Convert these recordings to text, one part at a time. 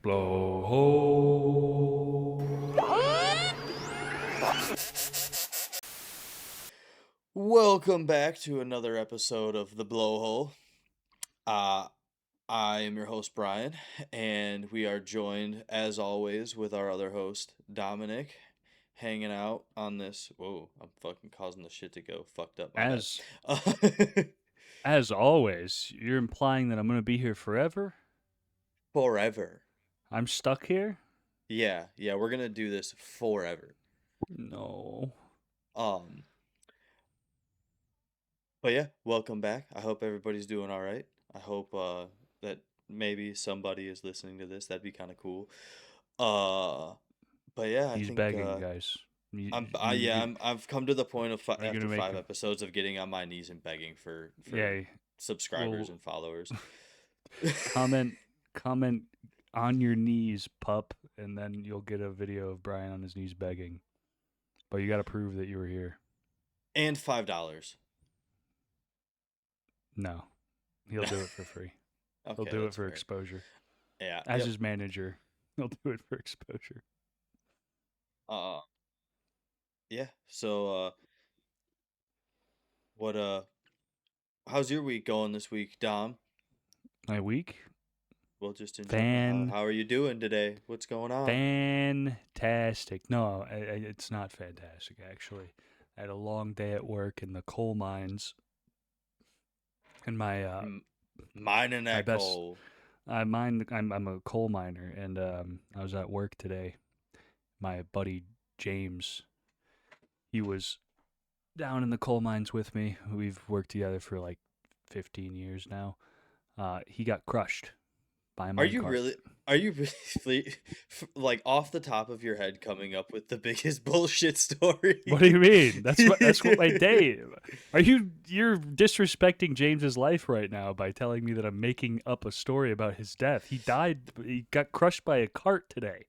Blowhole. Welcome back to another episode of The Blowhole. I am your host, Brian, and we are joined, as always, with our other host, Dominic, hanging out on this. Whoa, I'm fucking causing the shit to go fucked up, my bad. As always, you're implying that I'm going to be here forever? Forever. I'm stuck here? Yeah, we're gonna do this forever. No. But yeah, welcome back. I hope everybody's doing all right. I hope that maybe somebody is listening to this. That'd be kind of cool. But yeah, I He's think begging, guys. I've come to the point of Are you after gonna make 5 episodes of getting on my knees and begging for Yeah. subscribers Well, and followers. comment on your knees, pup, and then you'll get a video of Brian on his knees begging. But you got to prove that you were here. And $5. No. He'll do it for free. Okay, He'll do it for fair. exposure. Yeah. As his manager, he'll do it for exposure. Yeah. So how's your week going this week, Dom? My week? Well, just in general, how are you doing today? What's going on? Fantastic. No, it's not fantastic, actually. I had a long day at work in the coal mines. And mining that coal. I'm a coal miner, and I was at work today. My buddy James, he was down in the coal mines with me. We've worked together for like 15 years now. He got crushed by a mine cart. Are you really like off the top of your head coming up with the biggest bullshit story? What do you mean? That's what my day. You're disrespecting James's life right now by telling me that I'm making up a story about his death. He died. He got crushed by a cart today.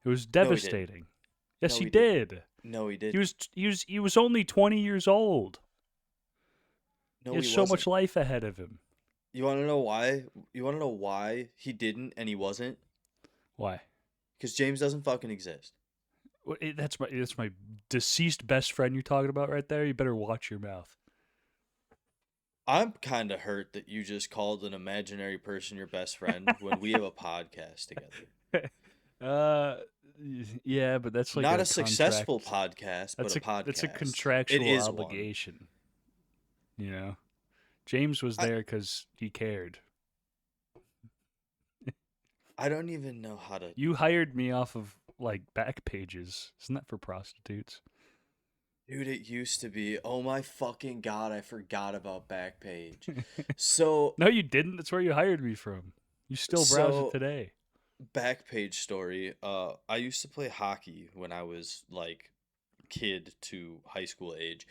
It was devastating. Yes, he did. No, he didn't. He was only 20 years old. No, he has so much life ahead of him. You want to know why? You want to know why he didn't and he wasn't? Why? Because James doesn't fucking exist. That's my deceased best friend you're talking about right there. You better watch your mouth. I'm kind of hurt that you just called an imaginary person your best friend when we have a podcast together. Yeah, but that's like not a successful podcast, but a podcast. It's a contractual obligation. One. You know, James was there because he cared. I don't even know how to. You hired me off of like Backpages. Isn't that for prostitutes? Dude, it used to be. Oh my fucking god, I forgot about Backpage. So no, you didn't. That's where you hired me from. You still browse it today. Backpage story. I used to play hockey when I was like kid to high school age,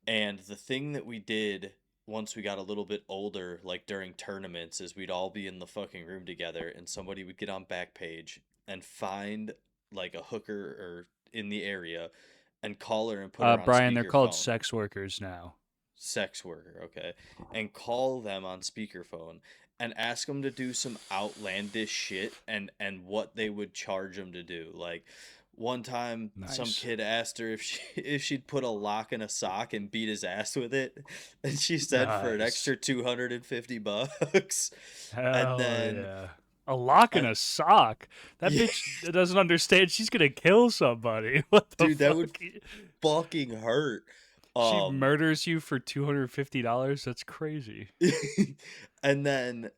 and the thing that we did once we got a little bit older, like during tournaments, is we'd all be in the fucking room together and somebody would get on Backpage and find like a hooker or in the area and call her and put her on Brian, they're called speakerphone. sex workers now. Sex worker, okay. And call them on speakerphone and ask them to do some outlandish shit and what they would charge them to do. Like one time, some kid asked her if she'd put a lock in a sock and beat his ass with it, and she said for an extra $250. Hell yeah. A lock in a sock? That bitch doesn't understand. She's gonna kill somebody. What the dude? Fuck? That would fucking hurt. She murders you for $250? That's crazy. And then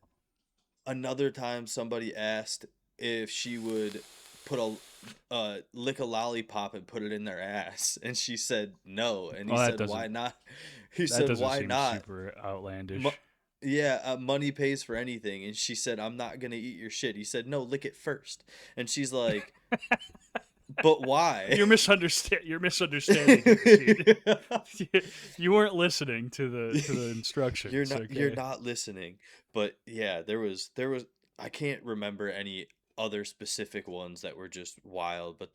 another time, somebody asked if she would put lick a lollipop and put it in their ass, and she said no. And he said, "Why not?" He said, "Why not?" Super outlandish. Money pays for anything. And she said, "I'm not gonna eat your shit." He said, "No, lick it first." And she's like, "But why?" You're misunderstanding. Dude. You weren't listening to the instructions. You're not listening. But yeah, there was. I can't remember any other specific ones that were just wild, but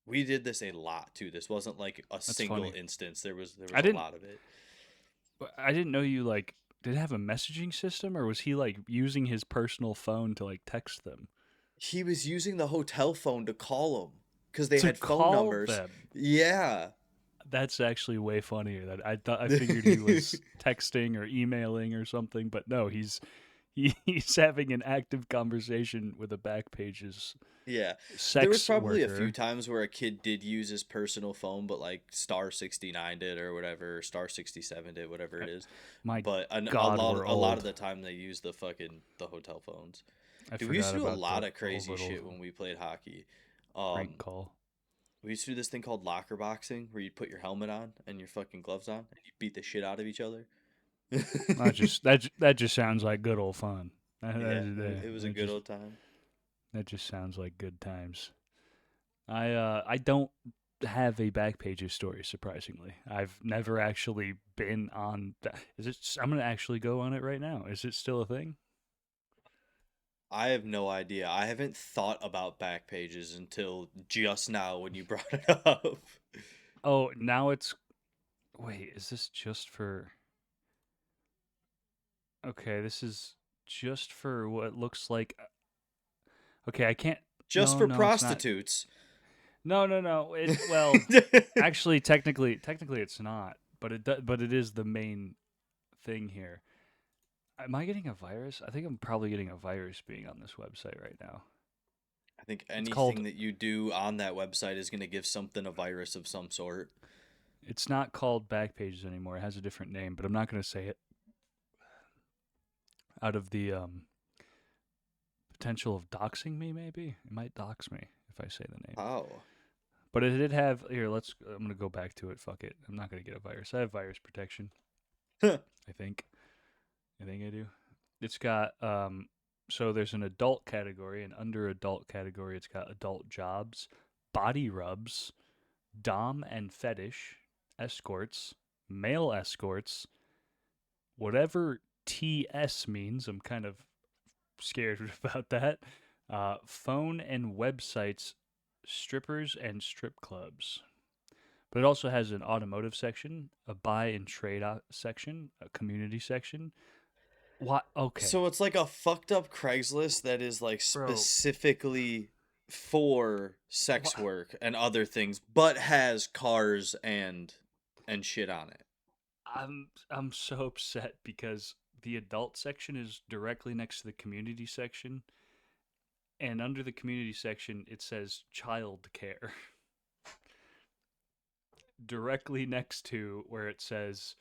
we did this a lot too. This wasn't like a single instance. There was a lot of it. I didn't know you did it have a messaging system, or was he like using his personal phone to like text them? He was using the hotel phone to call them because they To had phone call numbers. them. Yeah. That's actually way funnier. That I figured he was texting or emailing or something, but no, he's having an active conversation with a Backpage's Yeah. There was sex probably a few worker. times where a kid did use his personal phone, but like Star 69 did or whatever, or Star 67 did, whatever Uh, it is. My But God, we're a lot of old. the time they use the hotel phones. I Dude, we used forgot to do a about lot of the whole crazy little shit when we played hockey. prank Um, call. we used to do this thing called locker boxing where you'd put your helmet on and your fucking gloves on and you beat the shit out of each other. That just sounds like good old fun. Yeah, it was a good old time. That just sounds like good times. I don't have a Backpages story. Surprisingly, I've never actually been on. Is it? I'm gonna actually go on it right now. Is it still a thing? I have no idea. I haven't thought about back pages until just now when you brought it up. Oh, now it's. Wait, is this just for? Okay, this is just for what looks like. Okay, I can't. Just No, for no, it's not. prostitutes. No. It well, actually, technically, it's not. But it is the main thing here. Am I getting a virus? I think I'm probably getting a virus being on this website right now. I think It's called. anything that you do on that website is going to give something a virus of some sort. It's not called Backpages anymore. It has a different name, but I'm not going to say it out of the potential of doxing me. Maybe it might dox me if I say the name. Oh. But it did have here. Let's. I'm going to go back to it. Fuck it. I'm not going to get a virus. I have virus protection. I think. I think I do. It's got so there's an adult category, and under adult category it's got adult jobs, body rubs, dom and fetish, escorts, male escorts, whatever TS means. I'm kind of scared about that. Phone and websites, strippers and strip clubs. But it also has an automotive section, a buy and trade section, a community section. What? Okay, So it's like a fucked up Craigslist that is like bro. specifically for sex What? work and other things, but has cars and shit on it. I'm so upset because the adult section is directly next to the community section, and under the community section it says child care directly next to where it says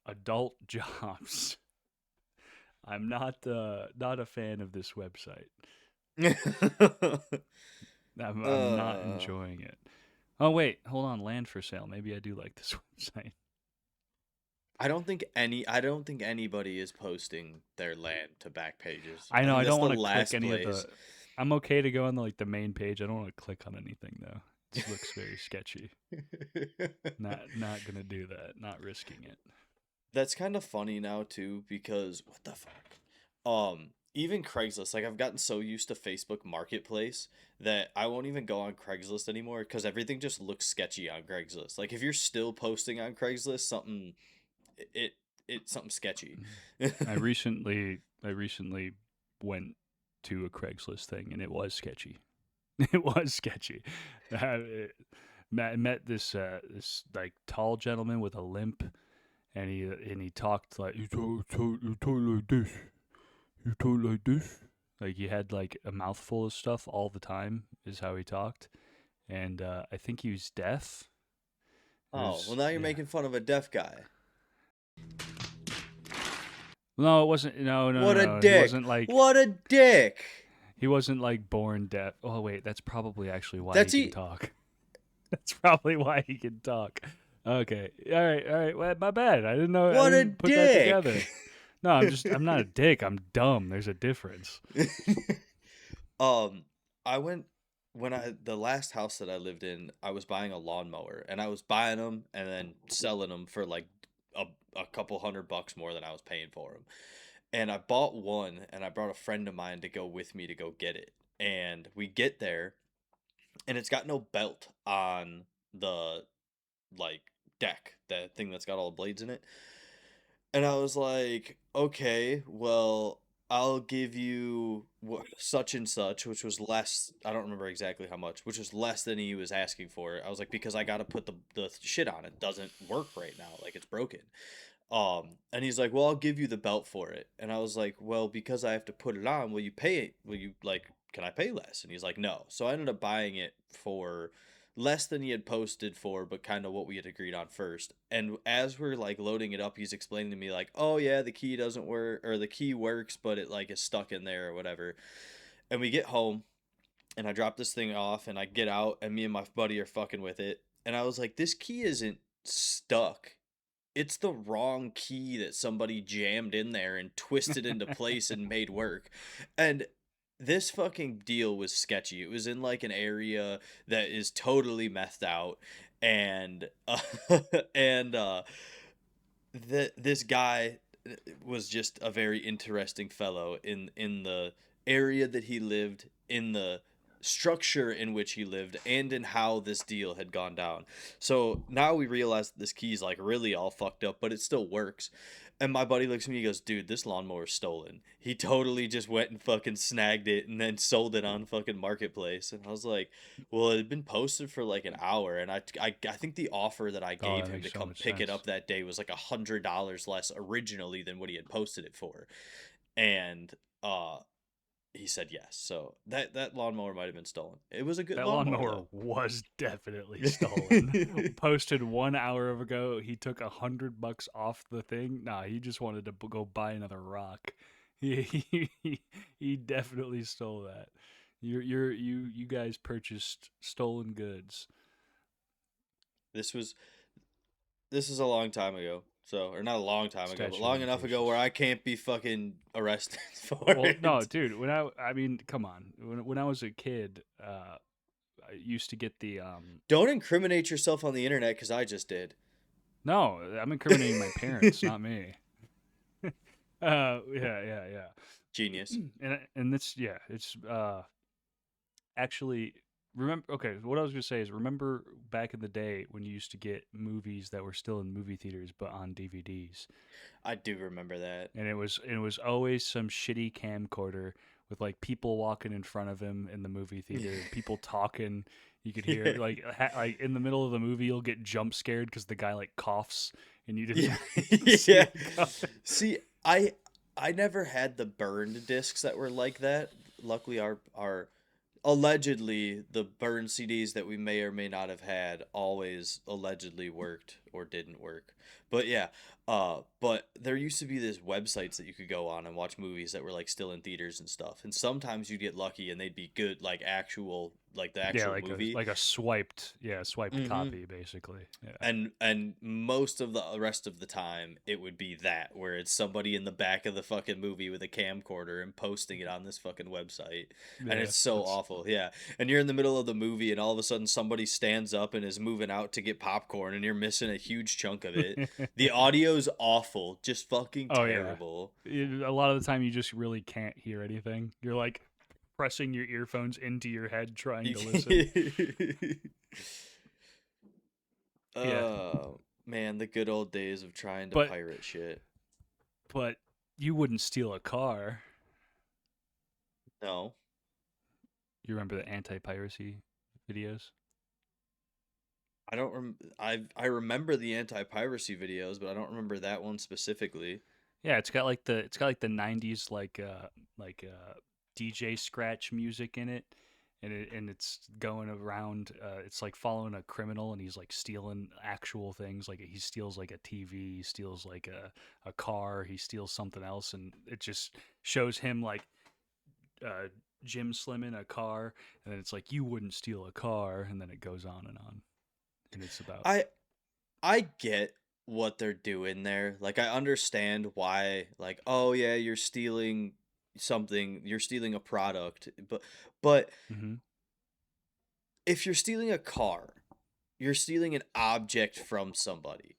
adult jobs. I'm not a fan of this website. I'm not uh enjoying it. Oh wait, hold on, land for sale. Maybe I do like this website. I don't think anybody is posting their land to back pages. I I know think I that's don't the want to click last any of place. the. I'm okay to go on the main page. I don't want to click on anything though. This looks very sketchy. Not gonna do that. Not risking it. That's kind of funny now too because what the fuck? Even Craigslist, like I've gotten so used to Facebook Marketplace that I won't even go on Craigslist anymore because everything just looks sketchy on Craigslist. Like if you're still posting on Craigslist, it it's something sketchy. I recently went to a Craigslist thing and it was sketchy. It was sketchy. Met this like tall gentleman with a limp, and he talked like you talk like this. You talk like this. Like he had like a mouthful of stuff all the time. Is how he talked, and I think he was deaf. It Oh, well was now you're yeah. making fun of a deaf guy. No, it wasn't. No, no, What a no, no. He dick. wasn't like What a dick. born deaf. Oh wait, that's probably actually why he That's can he. talk. That's probably why he can talk. Okay. All right. Well, my bad. I didn't know. I What a didn't put that dick. together. No, I'm not a dick. I'm dumb. There's a difference. um, I went when I the last house that I lived in. I was buying a lawnmower, and I was buying them and then selling them for like a a couple $100 more than I was paying for them. And I bought one, and I brought a friend of mine to go with me to go get it. And we get there, and it's got no belt on the like deck, that thing that's got all the blades in it. And I was like, okay, well, I'll give you such and such, which was less. I don't remember exactly how much, which was less than he was asking for. I was like, because I got to put the shit on. It doesn't work right now. Like it's broken. And he's like, well, I'll give you the belt for it. And I was like, well, because I have to put it on, will you pay it? Will you like, can I pay less? And he's like, no. So I ended up buying it for less than he had posted for, but kind of what we had agreed on first. And as we're like loading it up, he's explaining to me like, oh yeah, the key doesn't work, or the key works, but it like is stuck in there or whatever. And we get home and I drop this thing off and I get out and me and my buddy are fucking with it. And I was like, this key isn't stuck. It's the wrong key that somebody jammed in there and twisted into place and made work. And this fucking deal was sketchy. It was in like an area that is totally methed out, and and this guy was just a very interesting fellow in the area that he lived, in the structure in which he lived, and in how this deal had gone down. So now we realize that this key's like really all fucked up, but it still works. And my buddy looks at me, he goes, dude, this lawnmower's stolen. He totally just went and fucking snagged it and then sold it on fucking Marketplace. And I was like, well, it had been posted for like an hour, and I think the offer that I Oh, gave that him to makes so come much pick it sense. up that day was like $100 less originally than what he had posted it for. And uh he said yes. So that lawnmower might have been stolen. It was a good That lawnmower lawnmower though. was definitely stolen. Posted 1 hour ago. He took $100 off the thing. Nah, he just wanted to go buy another rock. He definitely stole that. You guys purchased stolen goods. this was this is a long time ago. So, or not a long time ago, but Statute of long enough ago where limitations. I can't be fucking arrested for Well, no, it. dude. I mean, come on. When I was a kid, I used to get the Don't incriminate yourself on the internet because I just did. No, I'm incriminating my parents, not me. Yeah. Genius. And it's yeah, it's actually remember. Okay, what I was gonna say is remember back in the day when you used to get movies that were still in movie theaters but on DVDs, I do remember that. and it was always some shitty camcorder with like people walking in front of him in the movie theater, people talking. You could hear like like in the middle of the movie, you'll get jump scared because the guy like coughs and you Yeah. didn't see Yeah. it coming. See, I never had the burned discs that were like that. Luckily our allegedly the burned CDs that we may or may not have had always allegedly worked or didn't work. But yeah, but there used to be these websites that you could go on and watch movies that were like still in theaters and stuff. And sometimes you'd get lucky and they'd be good, like actual, like the Yeah, actual movie. like a swiped, yeah, swiped Mm-hmm. copy basically. Yeah. And most of the rest of the time it would be that where it's somebody in the back of the fucking movie with a camcorder and posting it on this fucking website, and Yeah, it's so that's awful. Yeah, and you're in the middle of the movie and all of a sudden somebody stands up and is moving out to get popcorn and you're missing a huge chunk of it. The audio's awful, just fucking Oh yeah. terrible. A lot of the time you just really can't hear anything. You're like pressing your earphones into your head trying to listen. Yeah. Oh man, the good old days of trying to But pirate shit. but you wouldn't steal a car. No. You remember the anti-piracy videos? I remember the anti-piracy videos, but I don't remember that one specifically. Yeah, it's got like the 90s like DJ scratch music in it, and it's going around. It's like following a criminal, and he's like stealing actual things. Like he steals like a TV, he steals like a car, he steals something else, and it just shows him like uh, Jim slimming a car, and then it's like you wouldn't steal a car, and then it goes on, and it's about I I get what they're doing there. Like I understand why like oh yeah, you're stealing something, you're stealing a product, but hmm if you're stealing a car, you're stealing an object from somebody.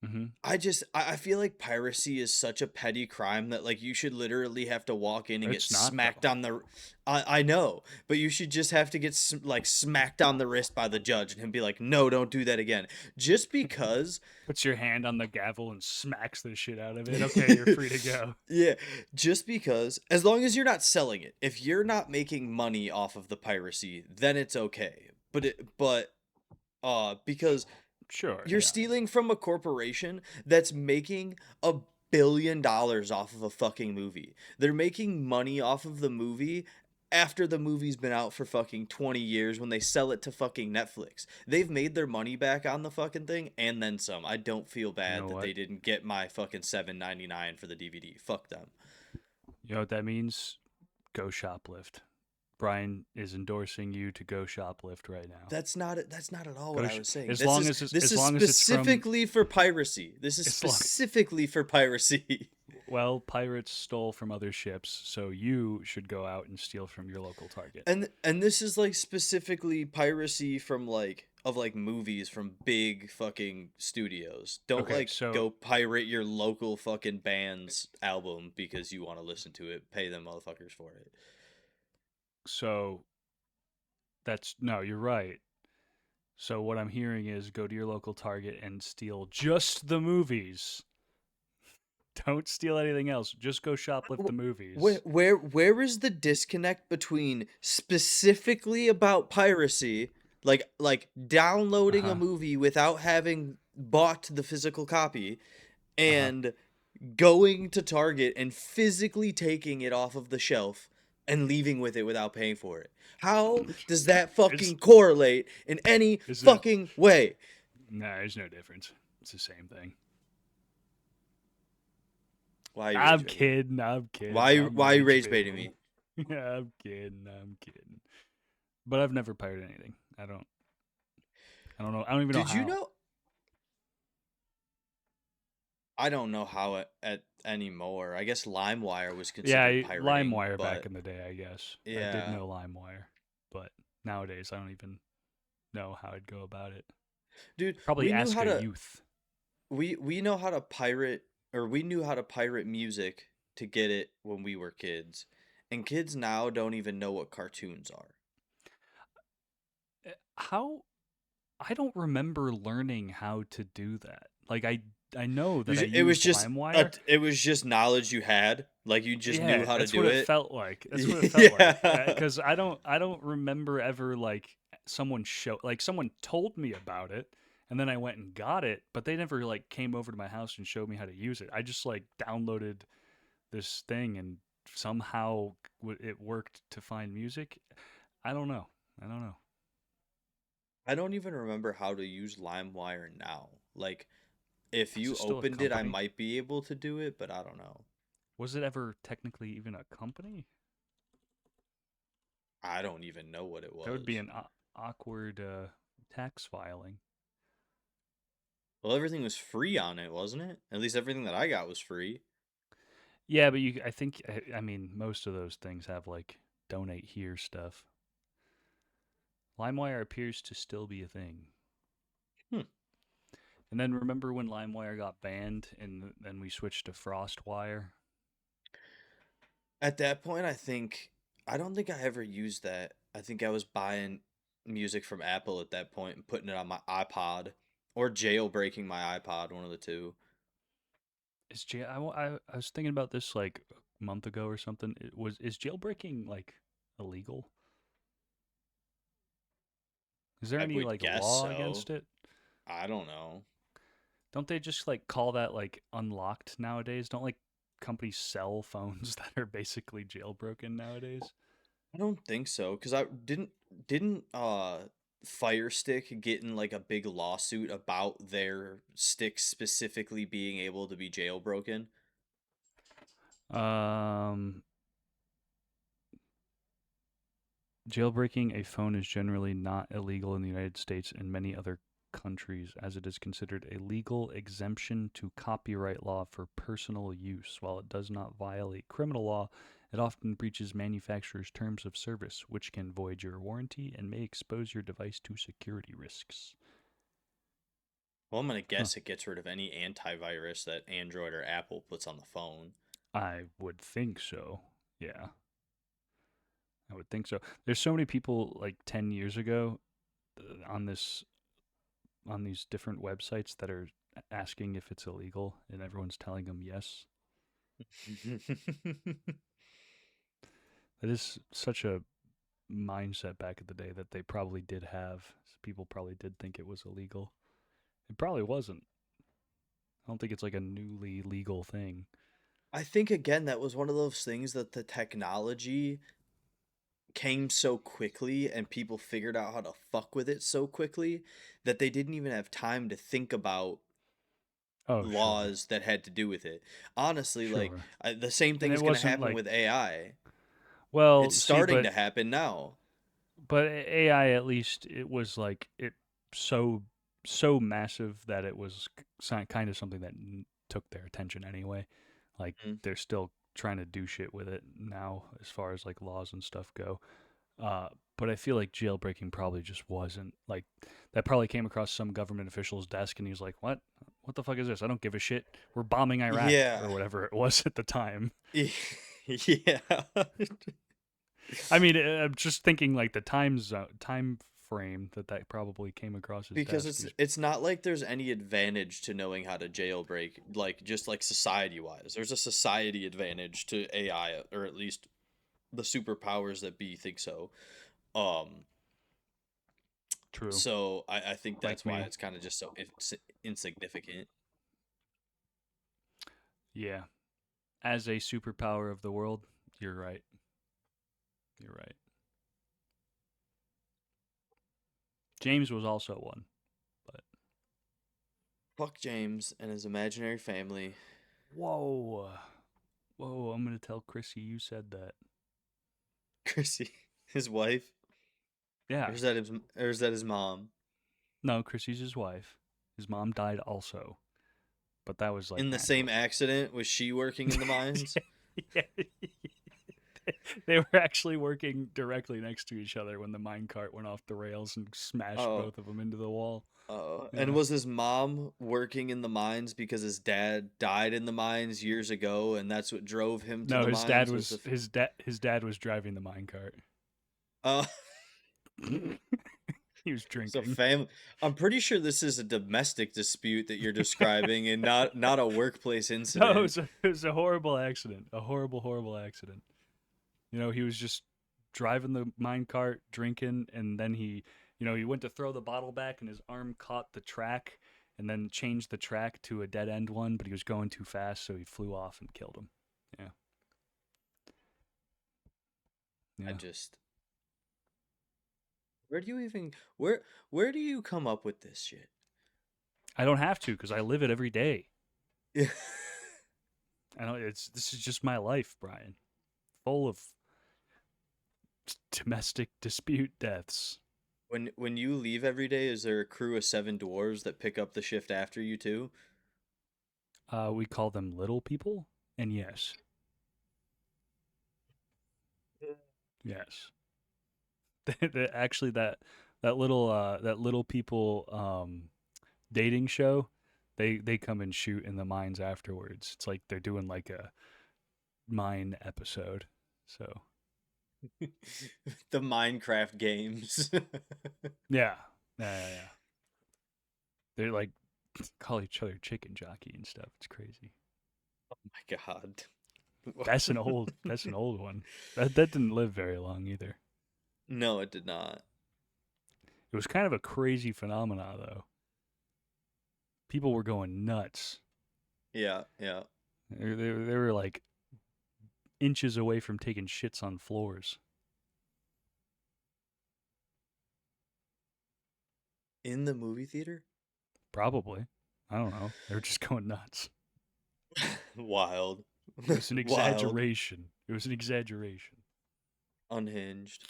Mm-hmm. I feel like piracy is such a petty crime that like you should literally have to walk in and get It's not smacked though. on the. I know, but you should just have to get like smacked on the wrist by the judge and him be like, no, don't do that again. Just because. Puts your hand on the gavel and smacks the shit out of it. Okay, you're free to go. Yeah, just because, as long as you're not selling it, if you're not making money off of the piracy, then it's okay. Because Sure, you're yeah. stealing from a corporation that's making $1 billion off of a fucking movie. They're making money off of the movie after the movie's been out for fucking 20 years when they sell it to fucking Netflix. They've made their money back on the fucking thing and then some. I don't feel You bad know that what? they didn't get my fucking $7.99 for the DVD. Fuck them. You know what that means? Go shoplift. Brian is endorsing you to go shoplift right now. That's not at all what Go I sh- was saying. as This long is as it's this as is long as it's from specifically for piracy. This is as long specifically for piracy. well, pirates stole from other ships, so you should go out and steal from your local target. And this is like specifically piracy from like of like movies from big fucking studios. Don't Okay, like so go pirate your local fucking band's album because you want to listen to it. Pay them motherfuckers for it. so that's no, you're right. So what I'm hearing is go to your local Target and steal just the movies. Don't steal anything else. Just go shoplift the movies. Where is the disconnect between specifically about piracy, like downloading a Uh-huh. movie without having bought the physical copy, Uh-huh. and going to Target and physically taking it off of the shelf and leaving with it without paying for it? How does that It's fucking correlate in any isn't it fucking way? nah, there's no difference. It's the same thing. Why are you rage I'm baiting me? kidding. I'm kidding. Why I'm why are you rage rage baiting baiting. me? Yeah, I'm kidding. I'm kidding. But I've never pirated anything. I don't know. I don't even know Did you how. know I don't know how at anymore. I guess LimeWire was Yeah, considered pirating, LimeWire back but in the day, I guess. I did yeah. know LimeWire, but nowadays I don't even know how I'd go about it. Dude, Probably we knew ask how a to youth. we know how to pirate or we knew how to pirate music to get it when we were kids. And kids now don't even know what cartoons are. How I don't remember learning how to do that. Like I know that I It was used just LimeWire. it was just knowledge you had, like you just knew Yeah, how to that's what do it it. felt like. That's what it felt like. Yeah. Because I don't remember ever like someone told me about it, and then I went and got it, but they never like came over to my house and showed me how to use it. I just like downloaded this thing and somehow it worked to find music. I don't know. I don't know. I don't even remember how to use LimeWire now. Like if Is you it still a opened it, I company? might be able to do it, but I don't know. Was it ever technically even a company? I don't even know what it That would be was. an awkward tax filing. Well, everything was free on it, wasn't it? At least everything that I got was free. Yeah, but I think, I mean, most of those things have like donate here stuff. LimeWire appears to still be a thing. Hmm. And then remember when LimeWire got banned and then we switched to FrostWire? At that point, I don't think I ever used that. I think I was buying music from Apple at that point and putting it on my iPod or jailbreaking my iPod, one of the two. I was thinking about this like a month ago or something. Is jailbreaking like illegal? Is there I any would like guess law so. against it? I don't know. Don't they just like call that like unlocked nowadays? Don't like companies sell phones that are basically jailbroken nowadays? I don't think so because I didn't Fire Stick get in like a big lawsuit about their stick specifically being able to be jailbroken. Um, Jailbreaking a phone is generally not illegal in the United States and many other countries, as it is considered a legal exemption to copyright law for personal use. While it does not violate criminal law, it often breaches manufacturers' terms of service, which can void your warranty and may expose your device to security risks. Well, I'm gonna Huh. guess it gets rid of any antivirus that Android or Apple puts on the phone. I would think so. Yeah, I would think so. There's so many people like 10 years ago on this on these different websites that are asking if it's illegal, and everyone's telling them yes. That is such a mindset back in the day that they probably did have. People probably did think it was illegal. It probably wasn't. I don't think it's like a newly legal thing. I think again that was one of those things that the technology came so quickly and people figured out how to fuck with it so quickly that they didn't even have time to think about Oh, sure. laws that had to do with it. Honestly, like Sure. the same And thing it is going to wasn't happen like, with AI. well, It's see, starting to happen now. but AI at least it was like it so so massive that it was kind of something that took their attention anyway. Like Mm. they're still trying to do shit with it now as far as like laws and stuff go. Uh, but I feel like jailbreaking probably just wasn't like that. Probably came across some government official's desk, and he was like, "What? What the fuck is this? I don't give a shit. We're bombing Iraq Yeah. or whatever it was at the time." Yeah. I mean, I'm just thinking like the time frame that probably came across his Because desk. it's He was it's not like there's any advantage to knowing how to jailbreak, like just like society wise. There's a society advantage to AI, or at least the superpowers that be think so. Um, true, so I think like that's why me. it's kind of just so insignificant. Yeah, as a superpower of the world, you're right. You're right. James was also one, but Fuck James and his imaginary family. whoa, whoa! I'm gonna tell Chrissy you said that. Chrissy, his wife, Yeah, or is that his mom? no, Chrissy's his wife. His mom died also, but that was like In the same naturally. accident, was she working in the mines? Yeah. They were actually working directly next to each other when the minecart went off the rails and smashed Oh, both of them into the wall. oh. And Yeah. was his mom working in the mines because his dad died in the mines years ago, and that's what drove him to No, the his dad mines? Was was the his dad was driving the minecart. uh, He was so drinking. fam? I'm pretty sure this is a domestic dispute that you're describing, and not a workplace No, incident. it was a horrible accident. A horrible, horrible accident. You know, he was just driving the minecart, drinking, and then he went to throw the bottle back, and his arm caught the track, and then changed the track to a dead end one, but he was going too fast, so he flew off and killed him. Yeah, I yeah. just where do you even where do you come up with this shit? I don't have to because I live it every day. Yeah. I know this is just my life, Brian, full of domestic dispute deaths. When you leave every day, is there a crew of seven dwarves that pick up the shift after you too? We call them little people, and yes, yes. Actually, that little people dating show, they come and shoot in the mines afterwards. It's like they're doing like a mine episode. So The Minecraft games. yeah, yeah. They like call each other chicken jockey and stuff. It's crazy. My God. That's an old one. That didn't live very long either. No, it did not. It was kind of a crazy phenomena though. People were going nuts. Yeah, yeah. They were like inches away from taking shits on floors. In the movie theater? Probably. I don't know. They were just going nuts. Wild. It was an Wild. exaggeration. It was an exaggeration. Unhinged.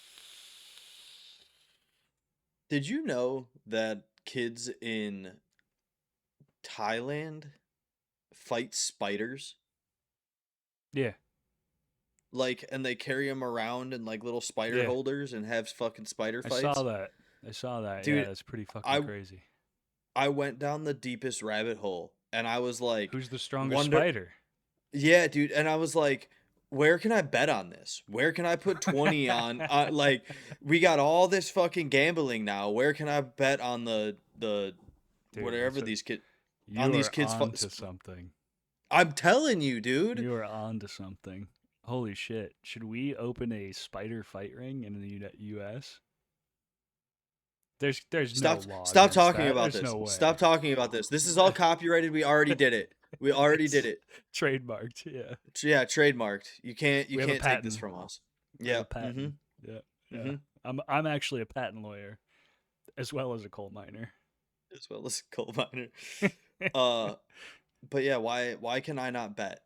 Did you know that kids in Thailand fight spiders? Yeah. Like, and they carry them around in like little spider Yeah. holders and have fucking spider I saw fights? that. I saw that. Yeah, Dude, that's pretty fucking I crazy. I went down the deepest rabbit hole, and I was like, Who's the strongest wonder, spider? yeah, dude, and I was like, where can I bet on this? Where can I put 20 on? Like, we got all this fucking gambling now. Where can I bet on the Dude, whatever these kids on you these are kids? on to something. I'm telling you, dude. You are on to something. Holy shit. Should we open a spider fight ring in the US? There's no law Stop against talking that. about There's this. no Stop way. talking about this. This is all copyrighted. We already did it. We already did It's it. trademarked. Yeah. Yeah, trademarked. You We have a can't take this patent. from us. We have Yeah. a patent. Mhm. Yeah. Yeah. Mhm. I'm actually a patent lawyer as well as a coal miner. As well as coal miner. Uh, but yeah, why can I not bet?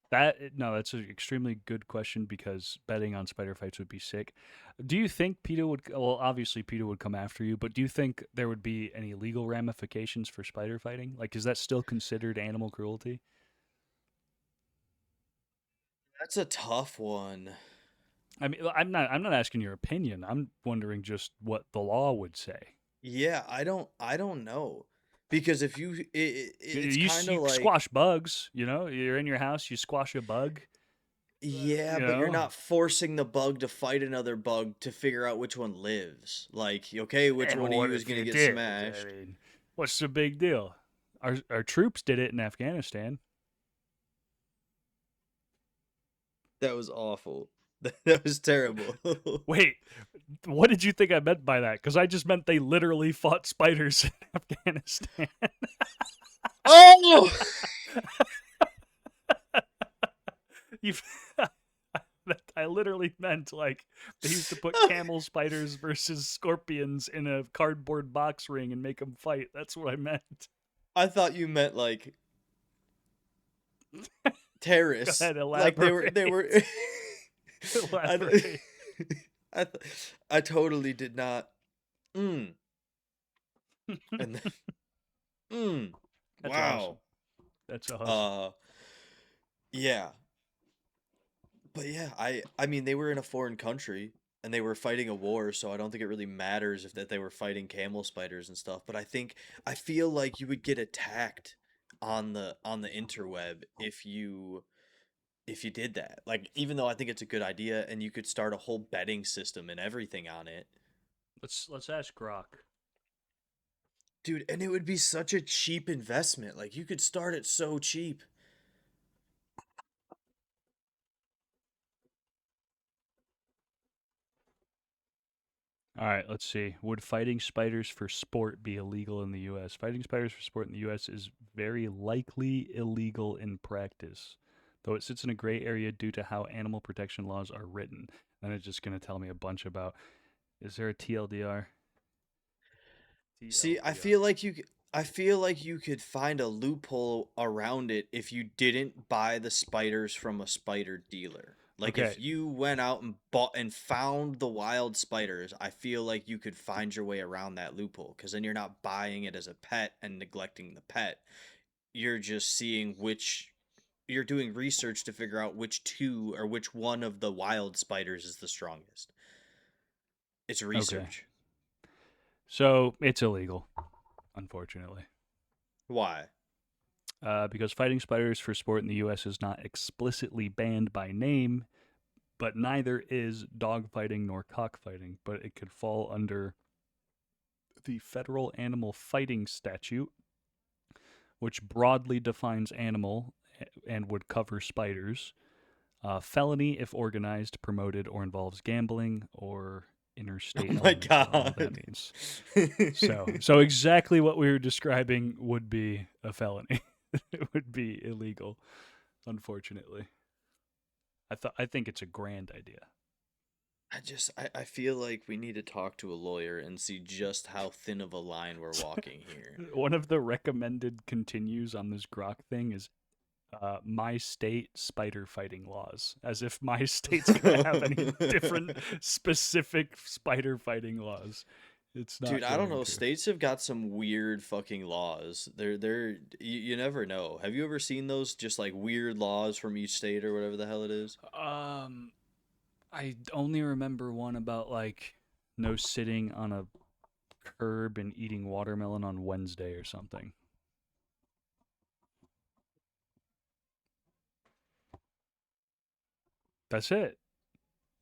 That's an extremely good question because betting on spider fights would be sick. Do you think PETA would? Well, obviously PETA would come after you, but do you think there would be any legal ramifications for spider fighting? Like, is that still considered animal cruelty? That's a tough one. I mean, I'm not asking your opinion. I'm wondering just what the law would say. Yeah, I don't know. Because if you it's kind You of like squash bugs. You know, you're in your house, you squash a bug. yeah, You but you're know, not forcing the bug to fight another bug to figure out which one lives. Like, okay, which and one of what you is if gonna you get did? I smashed? mean, what's the big deal? Our troops did it in Afghanistan. That was awful. That was terrible. Wait, what did you think I meant by that? Because I just meant they literally fought spiders in Afghanistan. Oh! you, I literally meant like they used to put camel spiders versus scorpions in a cardboard box ring and make them fight. That's what I meant. I thought you meant like Go terrorists. ahead, Like they elaborate. were I Elaborate. I totally did not. Mm. And then, mm. That's awesome. Wow. That's awesome. Uh yeah. But yeah, I mean they were in a foreign country and they were fighting a war, so I don't think it really matters if that they were fighting camel spiders and stuff, but I feel like you would get attacked on the interweb if you did that. Like even though I think it's a good idea and you could start a whole betting system and everything on it. Let's ask Grok. Dude, and it would be such a cheap investment. Like you could start it so cheap. All right, let's see. Would fighting spiders for sport be illegal in the U.S.? Fighting spiders for sport in the U.S. is very likely illegal in practice, though it sits in a gray area due to how animal protection laws are written. And it's just going to tell me a bunch about. Is there a TLDR? See, TLDR. I feel like you could find a loophole around it if you didn't buy the spiders from a spider dealer. Like if Okay, you went out and bought and found the wild spiders, I feel like you could find your way around that loophole because then you're not buying it as a pet and neglecting the pet. You're just seeing which you're doing research to figure out which two or which one of the wild spiders is the strongest. It's okay. research. So it's illegal, unfortunately. Why? Because fighting spiders for sport in the U.S. is not explicitly banned by name, but neither is dogfighting nor cockfighting. But it could fall under the Federal Animal Fighting Statute, which broadly defines animal and would cover spiders. Felony if organized, promoted, or involves gambling or interstate Oh my elements. I don't know what that god. means. So exactly what we were describing would be a felony. It would be illegal, unfortunately. I think it's a grand idea. I feel like we need to talk to a lawyer and see just how thin of a line we're walking here. One of the recommended continues on this Grok thing is my state spider fighting laws, as if my state's gonna have any different specific spider fighting laws. It's Dude, not I don't going know. to. States have got some weird fucking laws. You never know. Have you ever seen those just like weird laws from each state or whatever the hell it is? I only remember one about like no sitting on a curb and eating watermelon on Wednesday or something. That's it.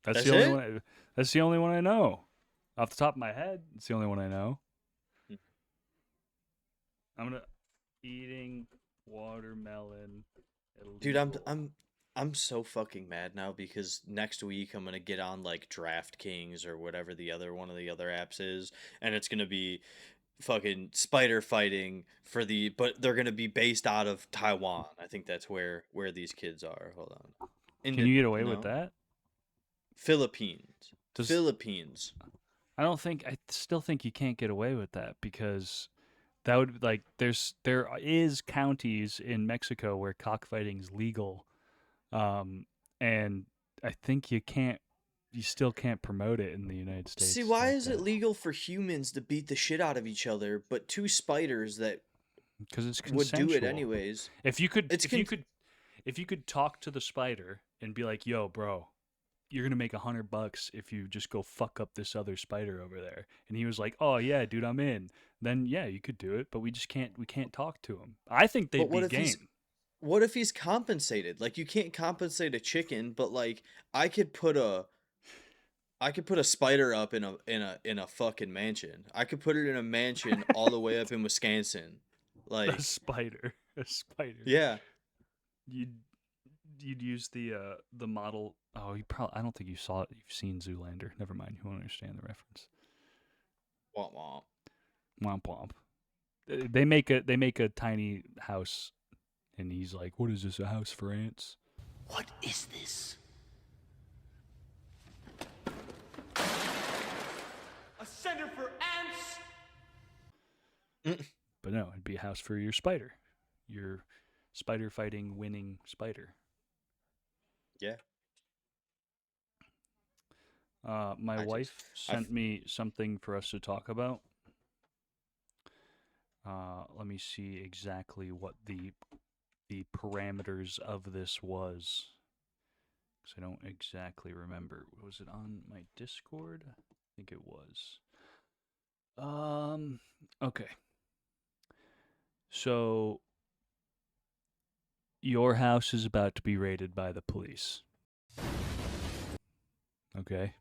That's the That's only it? one. That's the only one I know. Off the top of my head, it's the only one I know. I'm gonna eating watermelon Dude, illegal. I'm so fucking mad now because next week I'm gonna get on like DraftKings or whatever the other one of the other apps is, and it's gonna be fucking spider fighting for the but they're gonna be based out of Taiwan. I think that's where these kids are. Hold on. Can you get away with No. that? Philippines. Does Philippines. I don't think I still think you can't get away with that because that would like there is counties in Mexico where cockfighting is legal, um, and I think you still can't promote it in the United See, States why like is it that legal for humans to beat the shit out of each other, but two spiders that because it's would do it consensual. anyways? If you could, It's if you could, if you could talk to the spider and be like, "Yo, bro, you're gonna make $100 if you just go fuck up this other spider over there," and he was like, "Oh yeah, dude, I'm in." Then yeah, you could do it, but we just can't. We can't talk to him. I think but they'd be game. what if he's compensated? Like you can't compensate a chicken, but like I could put a I could put a spider up in a fucking mansion. I could put it in a mansion all the way up in Wisconsin. A Like, spider, a spider. yeah. You'd you'd use the model. Oh, you probably. I don't think you saw it. You've seen Zoolander. Never mind. You won't understand the reference. Womp womp. Womp womp. They make a tiny house, and he's like, "What is this? A house for ants?" What is this? A center for ants? Mm, But no, it'd be a house for your spider fighting winning spider. yeah. My I just wife I f- sent me something for us to talk about. Let me see exactly what the parameters of this was, because I don't exactly remember. Was it on my Discord? I think it was. Um. Okay. So your house is about to be raided by the police. Okay.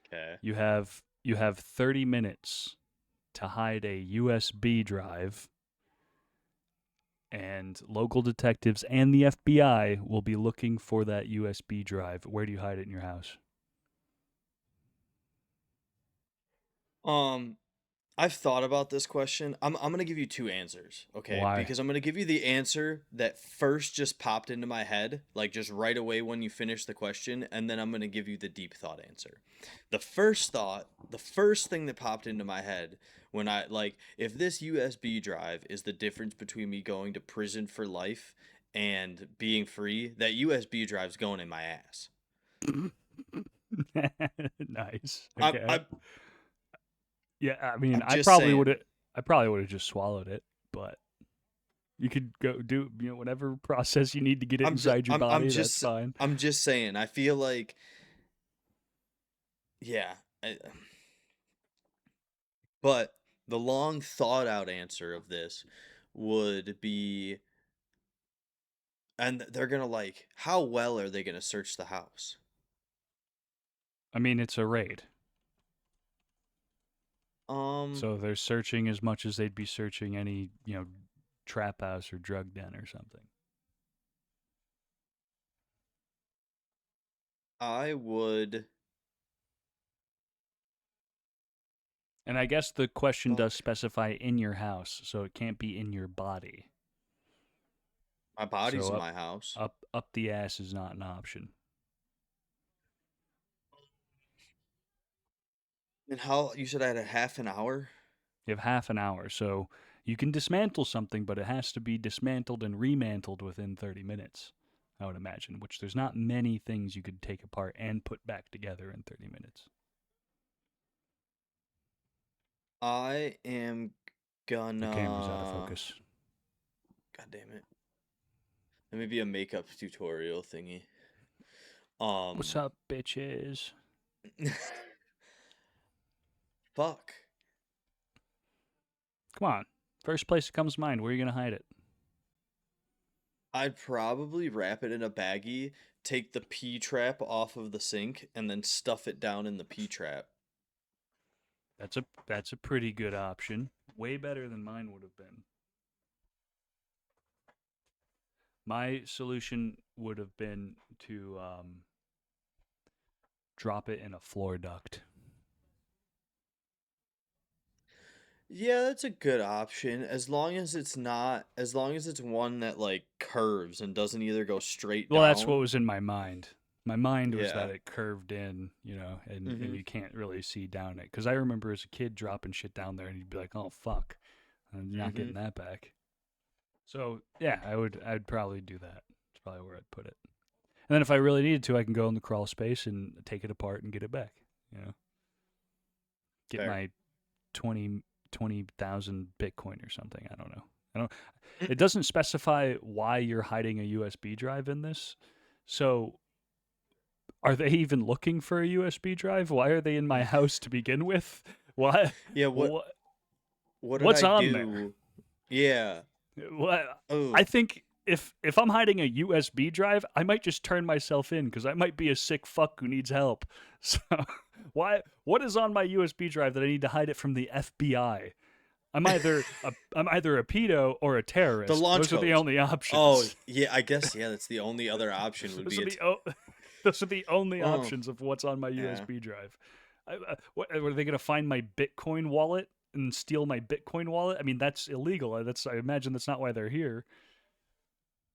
okay. You have 30 minutes to hide a USB drive, and local detectives and the FBI will be looking for that USB drive. Where do you hide it in your house? Um I've thought about this question. I'm gonna give you two answers, okay? Why? Because I'm gonna give you the answer that first just popped into my head, like just right away when you finish the question, and then I'm gonna give you the deep thought answer. The first thing that popped into my head when I like, if this USB drive is the difference between me going to prison for life and being free, that USB drive's going in my ass. Nice. I, Okay. I Yeah, I mean, I'm just saying. I probably would have just swallowed it, but you could go do whatever process you need to get it inside your body. That's fine. I'm just saying. I feel like yeah. I, but the long thought out answer of this would be, and they're gonna like, how well are they gonna search the house? I mean, it's a raid, Um, so they're searching as much as they'd be searching any trap house or drug den or something. I would. And I guess the question does Fuck. specify in your house, so it can't be in your body. My body's So in my house. up the ass is not an option. And how you said I had a half an hour? You have half an hour, so you can dismantle something, but it has to be dismantled and remantled within 30 minutes. I would imagine, which there's not many things you could take apart and put back together in 30 minutes. I am Your camera's out of gonna. focus. God damn it. Let me be a makeup tutorial thingy. What's Um. up, bitches? Fuck. Come on. First place that comes to mind. Where are you going to hide it? I'd probably wrap it in a baggie, take the P trap off of the sink, and then stuff it down in the P trap. That's a pretty good option. Way better than mine would have been. My solution would have been to drop it in a floor duct. Yeah, that's a good option as long as it's not as long as it's one that like curves and doesn't either go straight Well, that's what down. was in my mind. My mind was that Yeah. it curved in, and Mhm. you can't really see down it. Because I remember as a kid dropping shit down there, and you'd be like, "Oh fuck, I'm not getting Mhm. that back." So yeah, I'd probably do that. That's probably where I'd put it. And then if I really needed to, I can go in the crawl space and take it apart and get it back. Get Fair. my 20,000 Bitcoin or something. I don't know. I don't. It doesn't specify why you're hiding a USB drive in this. So are they even looking for a USB drive? Why are they in my house to begin with? Why? Yeah, What? what did What's I on there? do? Yeah. What? Oh. I think if I'm hiding a USB drive, I might just turn myself in because I might be a sick fuck who needs help. So why? What is on my USB drive that I need to hide it from the FBI? I'm either a pedo or a The terrorist. launch Those are the codes. only Oh, options. yeah, I guess yeah, that's the only other option would Those be are it. those are the only Oh, options of what's on my yeah. USB drive. What are they going to find my Bitcoin wallet and steal my Bitcoin wallet? I mean, that's illegal. I imagine that's not why they're here.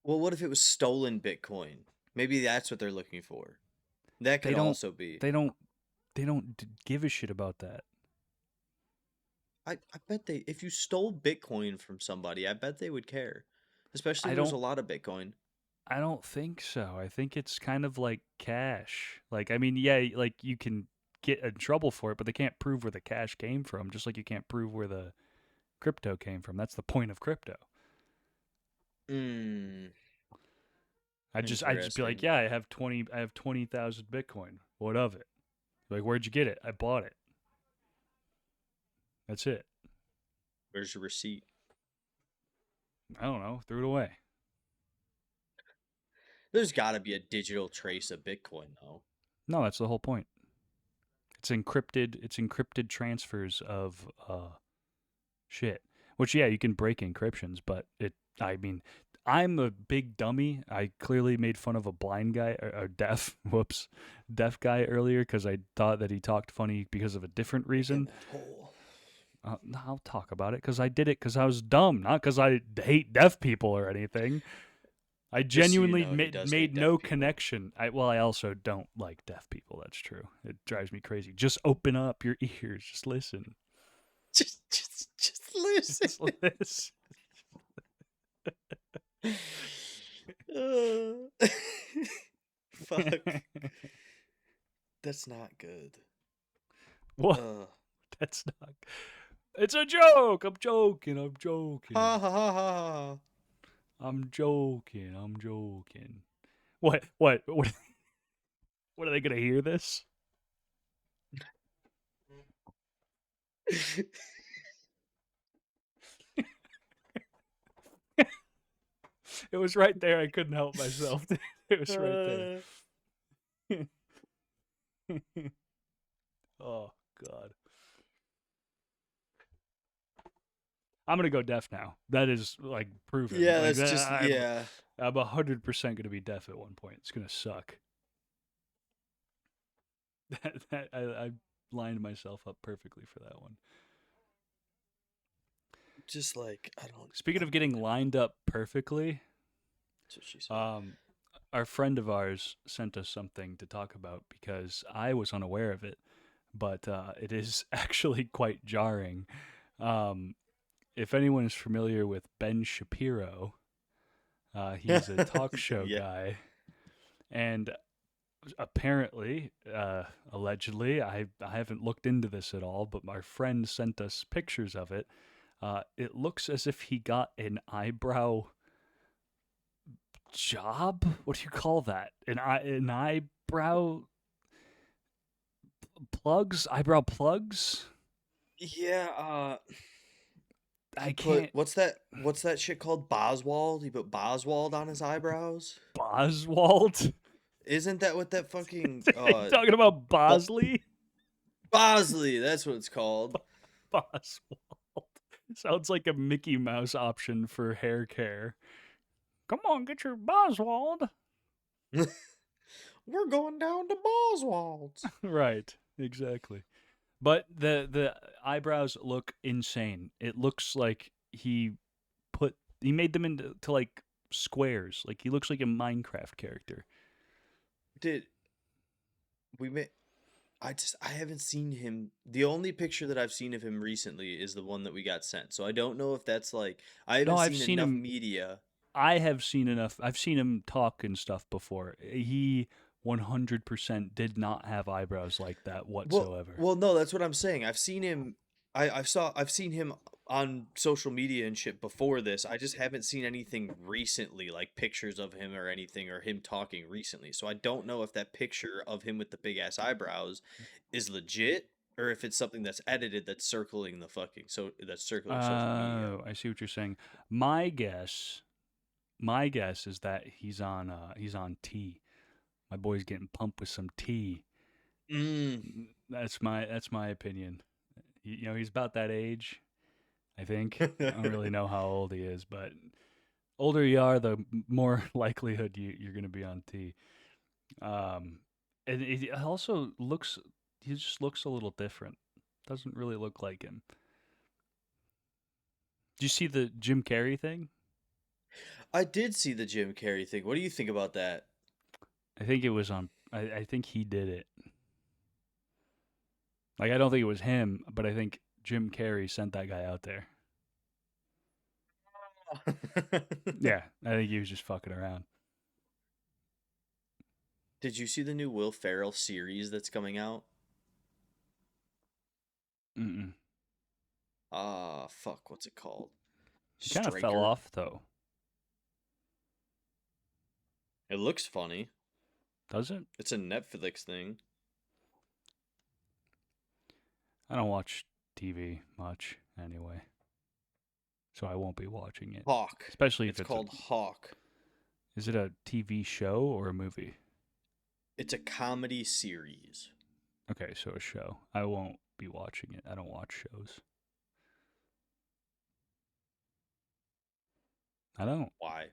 Well, what if it was stolen Bitcoin? Maybe that's what they're looking for. That They could don't. also be. They don't. They don't give a shit about that. I bet they if you stole Bitcoin from somebody, I bet they would care. Especially I if it was a don't. lot of Bitcoin. I don't think so. I think it's kind of like cash. Like, I mean, yeah, like you can get in trouble for it, but they can't prove where the cash came from. Just like you can't prove where the crypto came from. That's the point of crypto. Hmm. I'd just be like, Interesting. yeah, I have 20,000 Bitcoin. What of it? Like, where'd you get it? I bought it. That's it. Where's your receipt? I don't know. Threw it away. There's got to be a digital trace of Bitcoin, though. No, that's the whole point. It's encrypted. It's encrypted transfers of shit. Which yeah, you can break encryptions, but I mean, I'm a big dummy. I clearly made fun of a blind guy or deaf, whoops, deaf guy earlier because I thought that he talked funny because of a different In reason. that hole. I'll talk about it because I did it because I was dumb, not because I hate deaf people or anything. I Just so you genuinely know, he does hate made deaf no people. connection. I also don't like deaf people. That's true. It drives me crazy. Just open up your ears. Just listen. Just listen. Just listen. Uh, fuck. That's not good. What? Uh, That's not. It's a joke. I'm joking. I'm ha joking. ha ha ha. I'm joking. I'm joking. What? What? What? What are they gonna hear this? It was right there. I couldn't help myself. It was right there. Uh, Oh God. I'm gonna go deaf now. That is like proven. yeah, Like that's that, just yeah. I'm 100% gonna be deaf at one point. It's gonna suck. I lined myself up perfectly for that one. Just like I don't. Speaking of getting lined up perfectly, That's what she said. um, our friend of ours sent us something to talk about because I was unaware of it, but it is actually quite jarring. Um, if anyone is familiar with Ben Shapiro, he's a talk show Yeah. guy, and apparently, allegedly, I haven't looked into this at all, but my friend sent us pictures of it. It looks as if he got an eyebrow job. What do you call that? An eyebrow plugs? Eyebrow plugs? Yeah. He I put can't. what's that shit called? Boswald? He put Boswald on his eyebrows? Boswald? Isn't that what that fucking Are you talking about Bo- Bosley? Bosley, that's what it's called. Boswald. Sounds like a Mickey Mouse option for hair care. Come on, get your Boswald. We're going down to Boswald's. Right, exactly. But the eyebrows look insane. It looks like he made them into like squares. Like he looks like a Minecraft character. Did we may I haven't seen him. The only picture that I've seen of him recently is the one that we got sent. So I don't know if that's like I No, haven't I've seen seen enough him. media. I have seen enough. I've seen him talk and stuff before. He 100% did not have eyebrows like that Well, whatsoever. well, no, that's what I'm saying. I've seen him. I've seen him on social media and shit before this. I just haven't seen anything recently, like pictures of him or anything, or him talking recently. So I don't know if that picture of him with the big ass eyebrows is legit or if it's something that's edited that's circling social media. Oh, I see what you're saying. My guess, my guess is that he's on tea. My boy's getting pumped with some tea. Mm. That's my opinion. He's about that age. I think. I don't really know how old he is, but older you are, the more likelihood you're going to be on tea. Um, and it also looks. He just looks a little different. Doesn't really look like him. Do you see the Jim Carrey thing? I did see the Jim Carrey thing. What do you think about that? I think it was on. I think he did it. Like I don't think it was him, but I think Jim Carrey sent that guy out there. Yeah, I think he was just fucking around. Did you see the new Will Ferrell series that's coming out? Mm-mm. Fuck, what's it called? He kind of fell Striker. off though. It looks funny. Does it? It's a Netflix thing. I don't watch TV much anyway, so I won't be watching it. Hawk. Especially if It's it's a. called Hawk. Is it a TV show or a movie? It's a comedy series. Okay, so a show. I won't be watching it. I don't watch shows. I don't. Why?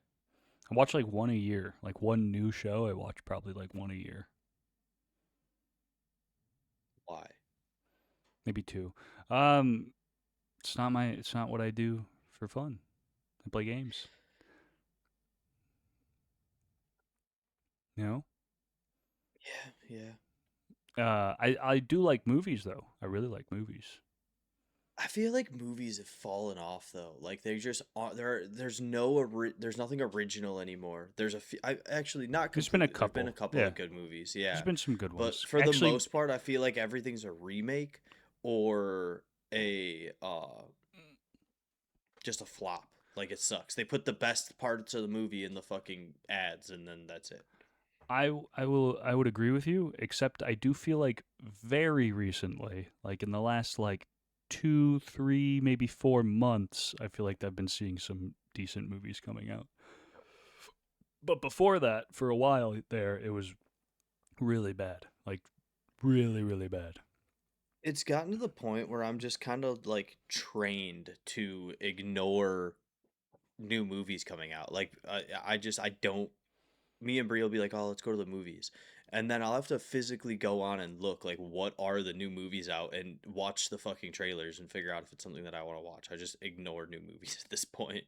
I watch like one a year. Like one new show, I watch probably like one a year, Why? maybe two. Um, it's not my. It's not what I do for fun. I play games. You know. Yeah, yeah. I do like movies though. I really like movies. I feel like movies have fallen off though. Like they just are there's nothing original anymore. There's a few, I actually not There's been a completely. There's been a couple. couple Yeah, of good movies, there's yeah. been some good But ones. for the Actually, most part, I feel like everything's a remake or a just a flop. Like it sucks. They put the best parts of the movie in the fucking ads and then that's it. I would agree with you, except I do feel like very recently, like in the last like 2, 3, maybe 4 months, I feel like I've been seeing some decent movies coming out. But before that, for a while there, it was really bad. Like really, really bad. It's gotten to the point where I'm just kind of like trained to ignore new movies coming out. Like I don't. Me and Brie will be like, "Oh, let's go to the movies," and then I'll have to physically go on and look like what are the new movies out and watch the fucking trailers and figure out if it's something that I want to watch. I just ignore new movies at this point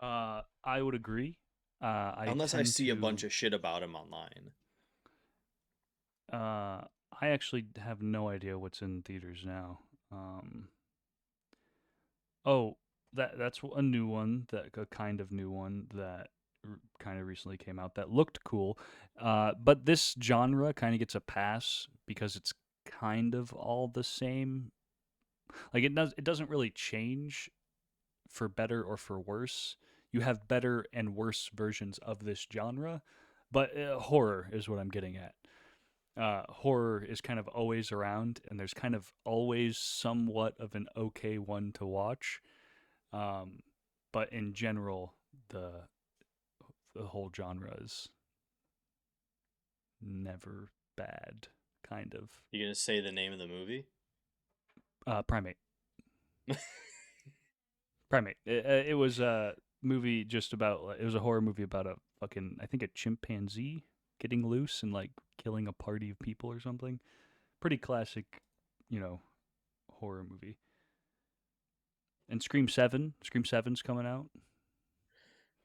I would agree. I unless I tend see a to. bunch of shit about him online. I actually have no idea what's in theaters now. Um, Oh, that's a new one, that a kind of new one that kind of recently came out that looked cool. But this genre kind of gets a pass because it's kind of all the same. Like it doesn't really change for better or for worse. You have better and worse versions of this genre, but horror is what I'm getting at. horror is kind of always around, and there's kind of always somewhat of an okay one to watch. Um, but in general, the whole genre is never bad, kind of. You gonna say the name of the movie? Primate. Primate. It was a movie just about. It was a horror movie about a fucking, I think, a chimpanzee getting loose and like killing a party of people or something. Pretty classic, you know, horror movie. And Scream 7. Scream Seven's coming out,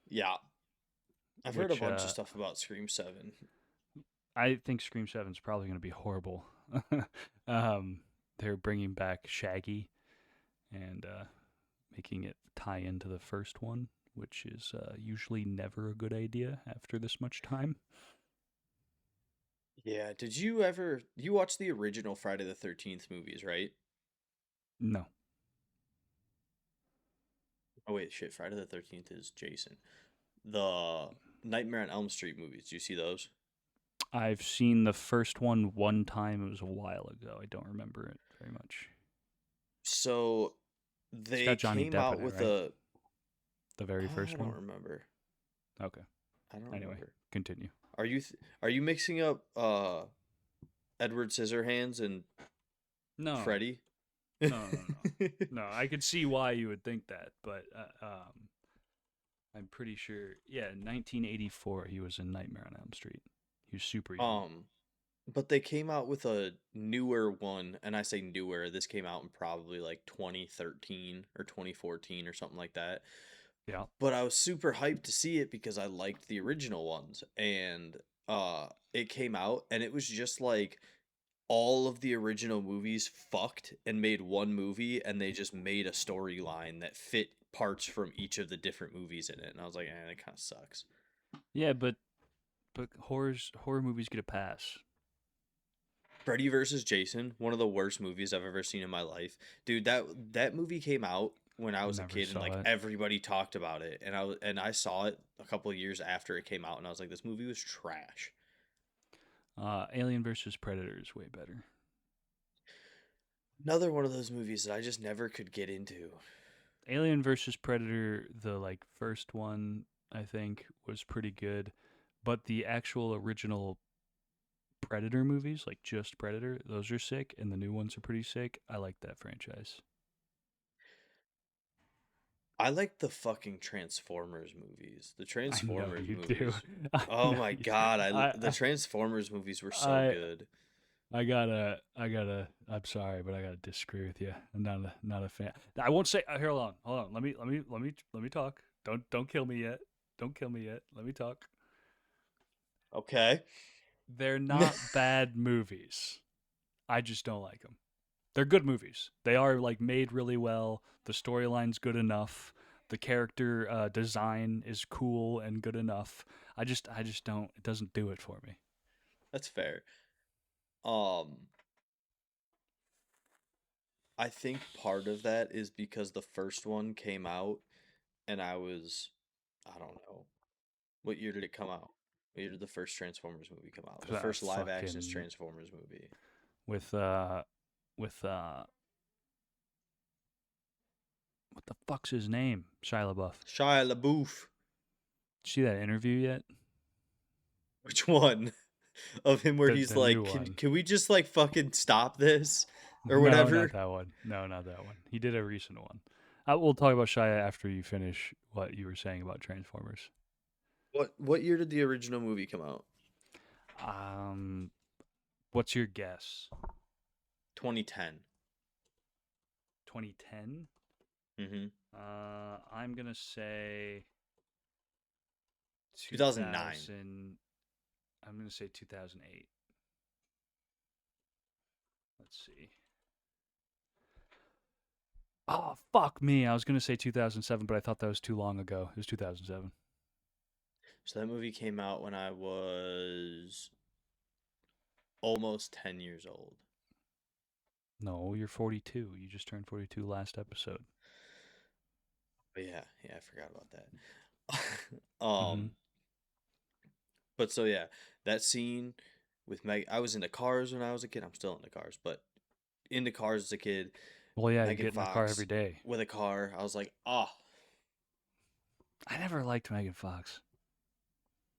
Yeah, I've heard a which bunch of stuff about Scream 7. I think Scream 7's probably going to be horrible. um, they're bringing back Shaggy and making it tie into the first one, which is usually never a good idea after this much time. Yeah, did you watch the original Friday the 13th movies, right? No, Oh wait, shit, Friday the 13th is Jason. The Nightmare on Elm Street movies, do you see those? I've seen the first one time. It was a while ago. I don't remember it very much. So It's they got Johnny came Depp out in it, with right? a The very I first don't one. remember. Okay. I don't Anyway, remember. continue. Are you mixing up Edward Scissorhands and No, Freddy? no. No, I could see why you would think that, but I'm pretty sure. Yeah, 1984. He was in Nightmare on Elm Street. He was super young. um but they came out with a newer one, and I say newer, this came out in probably like 2013 or 2014 or something like that. Yeah. But I was super hyped to see it because I liked the original ones, and it came out and it was just like all of the original movies fucked and made one movie, and they just made a storyline that fit parts from each of the different movies in it. And I was like, that kind of sucks. Yeah, but horror movies get a pass. Freddy versus Jason, one of the worst movies I've ever seen in my life. Dude, that movie came out when I was a Never kid, and like saw it. everybody talked about it, and I saw it a couple of years after it came out, and I was like, this movie was trash. Alien versus Predator is way better. Another one of those movies that I just never could get into. Alien versus Predator, the like first one, I think was pretty good, but the actual original Predator movies, like just Predator, those are sick, and the new ones are pretty sick. I like that franchise. I like the fucking Transformers movies. The I know Transformers you do. movies. I Oh know my you. god, the I Transformers movies were so I good. I'm sorry, but I gotta disagree with you. I'm not a fan. I won't say. Here, hold on. Let me talk. Don't kill me yet. Don't kill me yet. Let me talk. Okay. They're not bad movies. I just don't like them. They're good movies. They are like made really well. The storyline's good enough. The character design is cool and good enough. I just don't. It doesn't do it for me. That's fair. Um I think part of that is because the first one came out and I don't know. What year did it come out? What year did the first Transformers movie come out? The first live action Fucking Transformers movie. with with what the fuck's his name? Shia LaBeouf. Shia LaBeouf. See that interview yet? Which one? Of him where he's The like, new one. can we just like fucking stop this? Or No, not whatever? that one. No, not that one. He did a recent one. We'll talk about Shia after you finish what you were saying about Transformers. What year did the original movie come out? Um, what's your guess? 2010. 2010. Mm-hmm. I'm gonna say 2009. 2000. I'm gonna say 2008. Let's see. Oh fuck me! I was gonna say 2007, but I thought that was too long ago. It was 2007. So that movie came out when I was almost 10 years old. No, you're 42. You just turned 42 last episode. But yeah, I forgot about that. Mm-hmm. But so yeah, that scene with Meg. I was into cars when I was a kid. I'm still into cars, but into cars as a kid. Well, yeah, you Megan get in a car every Fox day. with a car. I was like, oh, I never liked Megan Fox.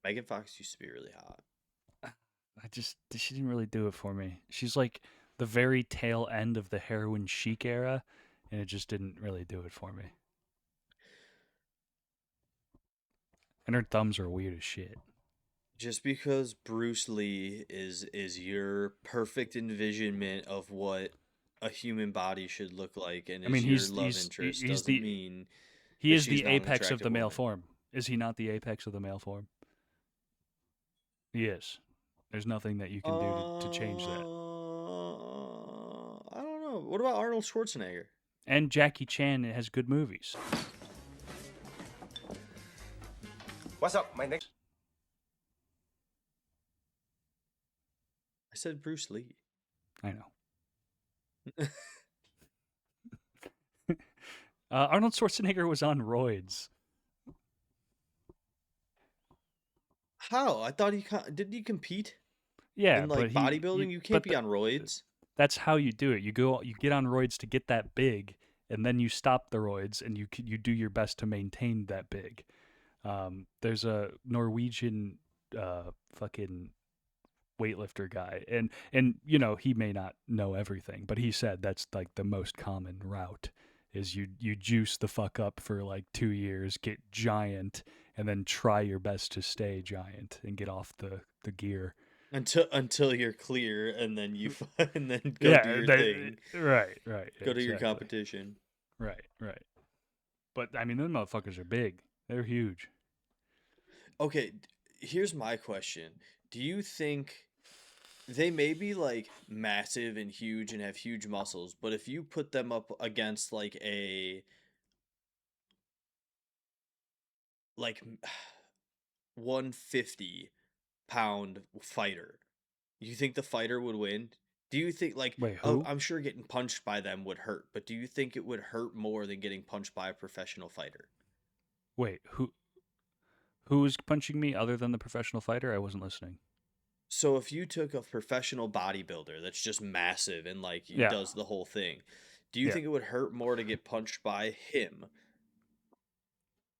Megan Fox used to be really hot. She didn't really do it for me. She's like the very tail end of the heroin chic era, and it just didn't really do it for me. And her thumbs are weird as shit. Just because Bruce Lee is your perfect envisionment of what a human body should look like and I mean, is your love interest he's doesn't the mean he that is she's the not an apex of the attractive male woman. form. Is he not the apex of the male form? He is. There's nothing that you can do to change that. I don't know. What about Arnold Schwarzenegger? And Jackie Chan has good movies. What's up? My next. I said Bruce Lee. I know. Arnold Schwarzenegger was on roids. How? I thought didn't he compete Yeah, in but like bodybuilding? You can't but be on roids. that's how you do it. You get on roids to get that big, and then you stop the roids, and you do your best to maintain that big. There's a Norwegian fucking weightlifter guy, and you know he may not know everything, but he said that's like the most common route is you juice the fuck up for like 2 years, get giant, and then try your best to stay giant and get off the gear. Until you're clear, and then and then go do Yeah, your thing. right, Go to your exactly. competition. Right. But I mean, those motherfuckers are big. They're huge. Okay, here's my question. Do you think they may be like massive and huge and have huge muscles, but if you put them up against like a like 150-pound fighter, you think the fighter would win? Do you think like Wait, oh, who? I'm sure getting punched by them would hurt, but do you think it would hurt more than getting punched by a professional fighter? Wait, who was punching me other than the professional fighter? I wasn't listening. So if you took a professional bodybuilder that's just massive and like Yeah, does the whole thing, do you yeah. think it would hurt more to get punched by him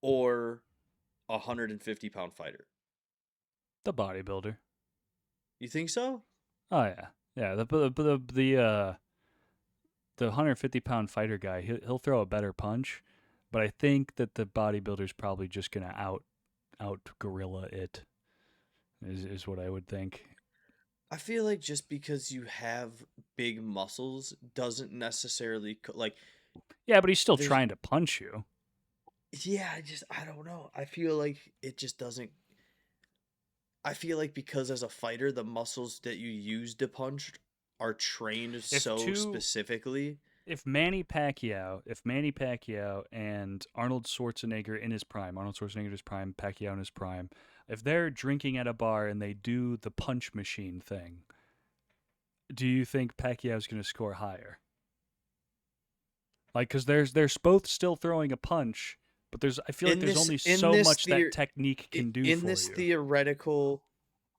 or a 150-pound fighter? The bodybuilder. You think so? Oh yeah. The 150-pound fighter guy, he'll throw a better punch, but I think that the bodybuilder's probably just gonna out gorilla it. Is what I would think. I feel like just because you have big muscles doesn't necessarily like Yeah, but he's still there's trying to punch you. yeah, I don't know. I feel like it just doesn't I feel like because as a fighter the muscles that you use to punch are trained If so two specifically. if Manny Pacquiao and Arnold Schwarzenegger in his prime, Arnold Schwarzenegger in his prime, Pacquiao in his prime, if they're drinking at a bar and they do the punch machine thing, do you think Pacquiao's going to score higher? Like, because they're both still throwing a punch, but I feel like In there's this only in so this much that theor technique can do in for this you. theoretical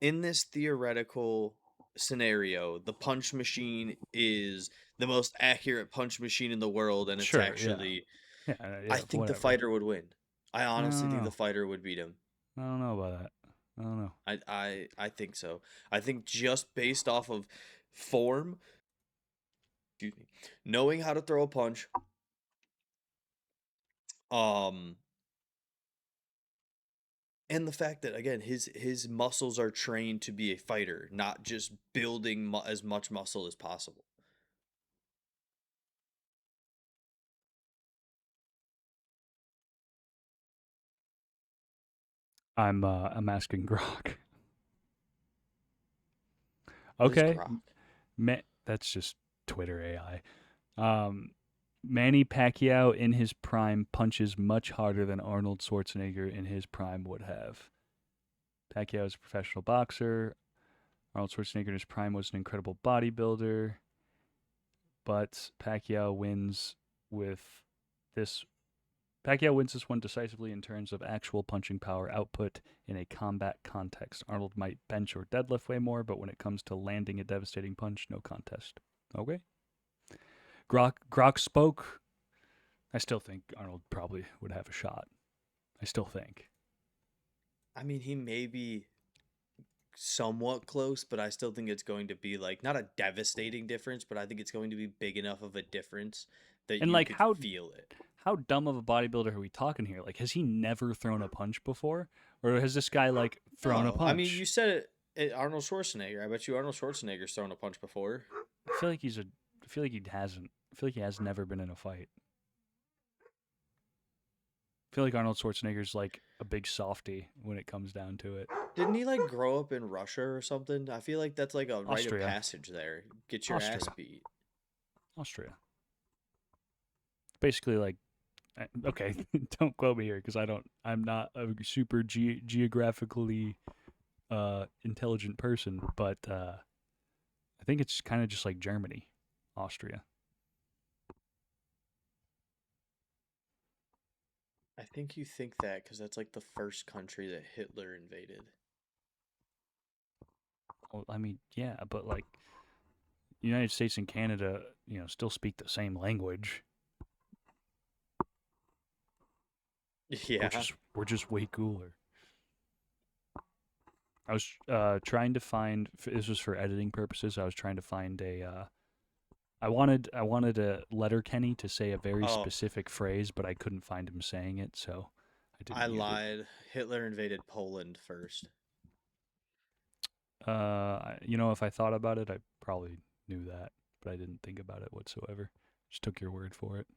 in this theoretical scenario, the punch machine is the most accurate punch machine in the world, and it's Sure, yeah, actually I yeah, think the whatever. fighter would win. I I honestly don't think the know. fighter would beat him. I don't know about that. I don't know. I think so. I think just based off of form, excuse me, knowing how to throw a punch, um, and the fact that again his muscles are trained to be a fighter, not just building as much muscle as possible. I'm asking Grok. What is Okay, Grok? that's just Twitter AI. Um, Manny Pacquiao in his prime punches much harder than Arnold Schwarzenegger in his prime would have. Pacquiao is a professional boxer. Arnold Schwarzenegger in his prime was an incredible bodybuilder. But Pacquiao wins with this Pacquiao wins this one decisively in terms of actual punching power output in a combat context. Arnold might bench or deadlift way more, but when it comes to landing a devastating punch, no contest. Okay. Grok spoke. I still think Arnold probably would have a shot. I still think. I mean, he may be somewhat close, but I still think it's going to be like not a devastating difference, but I think it's going to be big enough of a difference that And you like could how feel it. dumb of a bodybuilder are we talking here? Like, has he never thrown a punch before, or has this guy like thrown a No, I mean, you punch? said Arnold Schwarzenegger. I bet you Arnold Schwarzenegger's thrown a punch before. I feel like I feel like he hasn't. I feel like he has never been in a fight. I feel like Arnold Schwarzenegger's like a big softy when it comes down to it. Didn't he like grow up in Russia or something? I feel like that's like a rite of Austria. passage there. Get your ass Austria. beat. Austria. Basically, like, okay, don't quote me here because I'm not a super geographically intelligent person, but I think it's kind of just like Germany, Austria. I think you think that because that's like the first country that Hitler invaded. Well, I mean, yeah, but like United States and Canada, still speak the same language. Yeah. We're just way cooler. I was trying to find. This was for editing purposes. I was trying to find a. I wanted a Letterkenny to say a very Oh, specific phrase, but I couldn't find him saying it, so I I didn't use it. lied. Hitler invaded Poland first. If I thought about it, I probably knew that, but I didn't think about it whatsoever. Just took your word for it.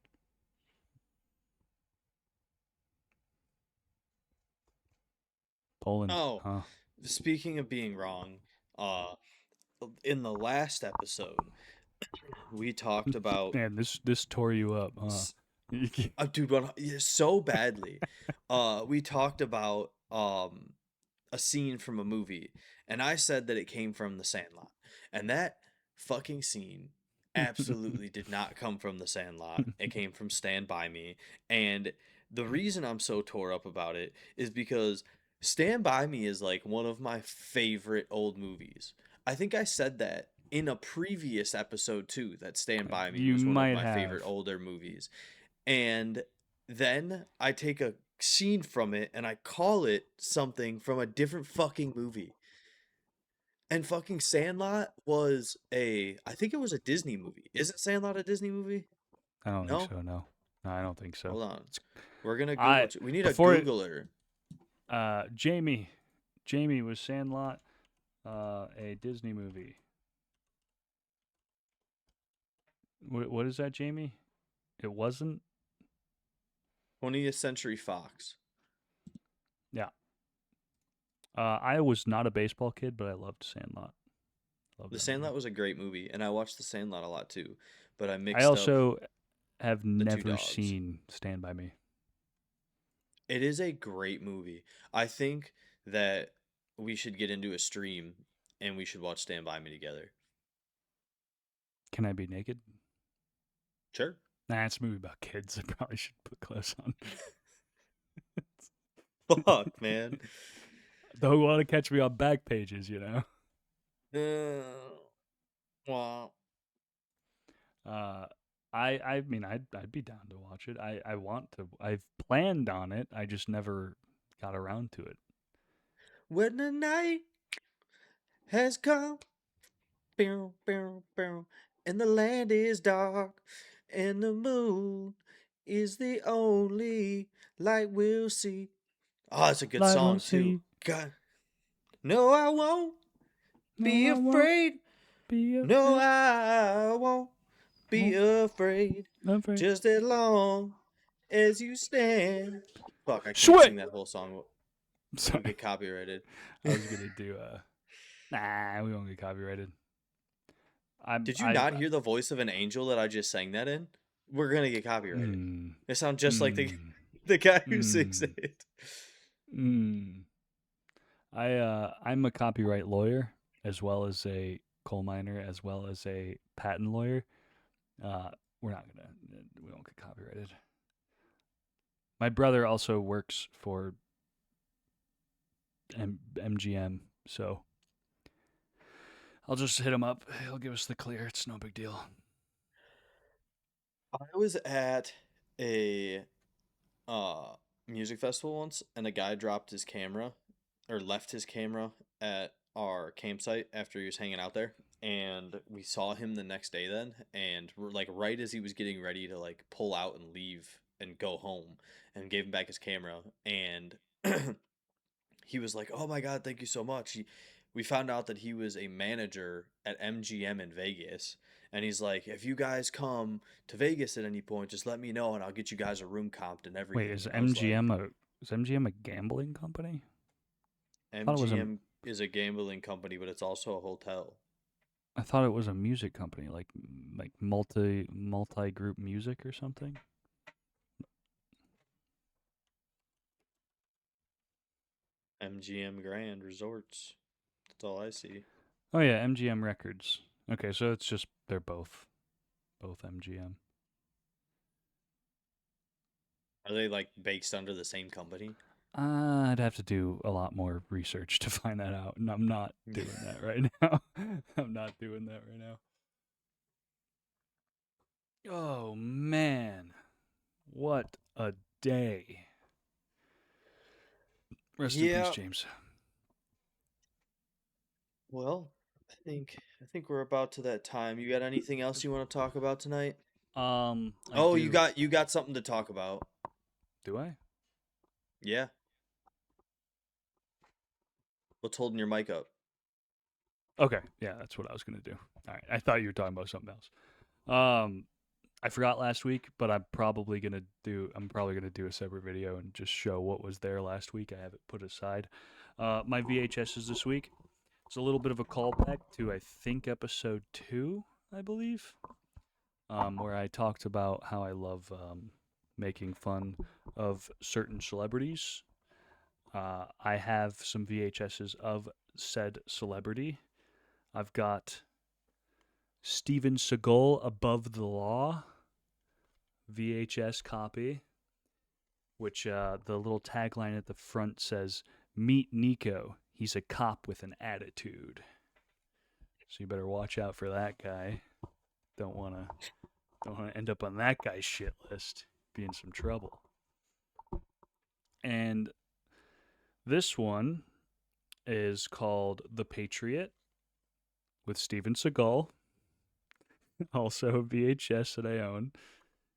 Poland, Oh, huh? speaking of being wrong, uh, in the last episode, we talked about Man, this tore you up, huh? dude, yeah, so badly. We talked about a scene from a movie, and I said that it came from The Sandlot, and that fucking scene absolutely did not come from The Sandlot. It came from Stand By Me, and the reason I'm so tore up about it is because Stand By Me is like one of my favorite old movies. I think I said that in a previous episode too, that Stand By Me You was one of might my favorite have. older movies. And then I take a scene from it and I call it something from a different fucking movie. And fucking Sandlot was I think it was a Disney movie. Isn't Sandlot a Disney movie? I don't think No? so. No, I don't think so. Hold on. We're gonna I we need a before it. Googler. Jamie was Sandlot, a Disney movie. What is that, Jamie? It wasn't. 20th Century Fox. Yeah. I was not a baseball kid, but I loved Sandlot. Loved The that Sandlot movie. was a great movie, and I watched The Sandlot a lot too, but I I mixed up also have the two never dogs. seen Stand By Me. It is a great movie. I think that we should get into a stream and we should watch Stand By Me together. Can I be naked? Sure. Nah, it's a movie about kids. I probably should put clothes on. Fuck, man. Don't want to catch me on back pages, Wow. I mean, I'd be down to watch it. I want to. I've planned on it. I just never got around to it. When the night has come, bow, bow, bow, and the land is dark, and the moon is the only light we'll see. Oh, it's a good Light we'll song too. see. God. No, I won't be No, I won't afraid. be No, afraid. I won't be afraid. Afraid. Just as long as you stand. Fuck, I can't Sweat. sing that whole song. We'll Sorry, get copyrighted. I was gonna do Nah, we won't get copyrighted. Did you I. not hear the voice of an angel that I just sang that in? We're gonna get copyrighted. Mm, It sounds just like mm, the guy who sings mm, it. mm. I'm a copyright lawyer as well as a coal miner as well as a patent lawyer. We won't get copyrighted. My brother also works for MGM, so I'll just hit him up. He'll give us the clear. It's no big deal. I was at a uh music festival once, and a guy dropped his camera or left his camera at our campsite after he was hanging out there, and we saw him the next day then, and we're like right as he was getting ready to like pull out and leave and go home, and gave him back his camera, and he was like, "Oh my god, thank you so much." We found out that he was a manager at MGM in Vegas, and he's like, "If you guys come to Vegas at any point, just let me know, and I'll get you guys a room comped and Wait, everything." And I was like, Is MGM a gambling company? I thought it was a "MGM is a gambling company, but it's also a hotel." I thought it was a music company, like multi group music or something. MGM Grand Resorts. That's all I see. Oh yeah, MGM Records. Okay, so it's just they're both MGM. Are they like based under the same company? I'd have to do a lot more research to find that out, and I'm not doing that right now. I'm not doing that right now. Oh man, what a day! Rest in peace, Yeah. James. Well, I think we're about to that time. You got anything else you want to talk about tonight? I Oh, you do. got something to talk about. Do I? Yeah. What's holding your mic up? Okay, yeah, that's what I was gonna do. All right, I thought you were talking about something else. Um, I forgot last week, but I'm probably gonna do. I'm probably gonna do a separate video and just show what was there last week. I have it put aside. My VHSs this week. It's a little bit of a callback to I think episode 2, I believe, where I talked about how I love making fun of certain celebrities. I have some VHSs of said celebrity. I've got Steven Seagal Above the Law VHS copy, which the little tagline at the front says, "Meet Nico. He's a cop with an attitude." So you better watch out for that guy. Don't wanna end up on that guy's shit list. Be in some trouble. And this one is called The Patriot with Steven Seagal. Also a VHS that I own.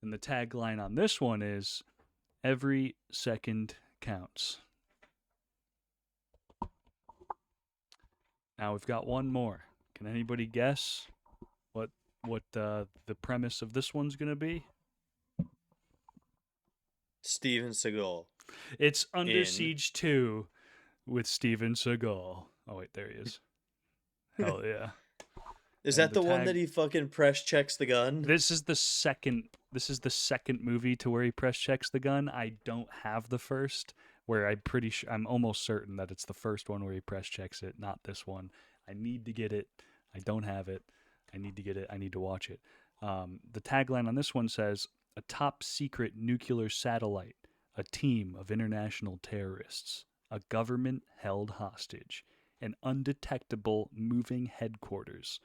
And the tagline on this one is "Every second counts." Now we've got one more. Can anybody guess what the premise of this one's gonna be? Steven Seagal It's Under in. Siege 2 with Steven Seagal. Oh wait, there he is. Hell yeah! Is And that the the one that tag. he fucking press checks the gun? This is the second. This is the second movie to where he press checks the gun. I don't have the first, where I'm pretty sure. I'm almost certain that it's the first one where he press checks it, not this one. I need to get it. I don't have it. I need to get it. I need to watch it. The tagline on this one says, "A top secret nuclear satellite, a team of international terrorists, a government held hostage, an undetectable moving headquarters.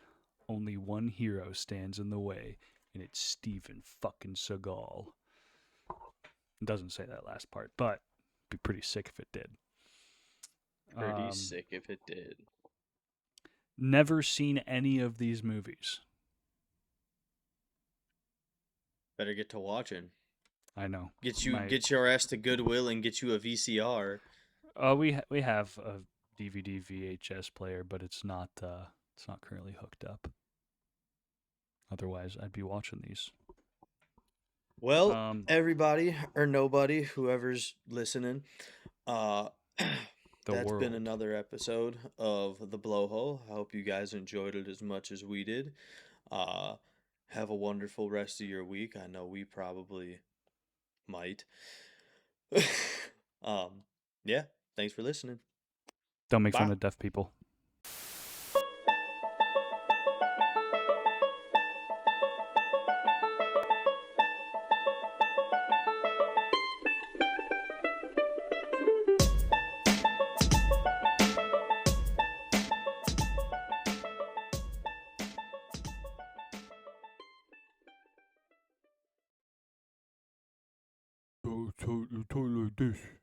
Only one hero stands in the way, and it's Steven fucking Seagal." It doesn't say that last part, but it'd be pretty sick if it did. Pretty Um, sick if it did. Never seen any of these movies. Better get to watching. I know. Get your ass to Goodwill and get you a VCR. We have a DVD VHS player, but it's not currently hooked up. Otherwise, I'd be watching these. Well, Um, everybody or nobody, whoever's listening, uh, the that's been world. another episode of the Blowhole. I hope you guys enjoyed it as much as we did. Uh, have a wonderful rest of your week. I know we probably might. um, yeah. Thanks for listening. Don't make fun Bye. of deaf people. Peace.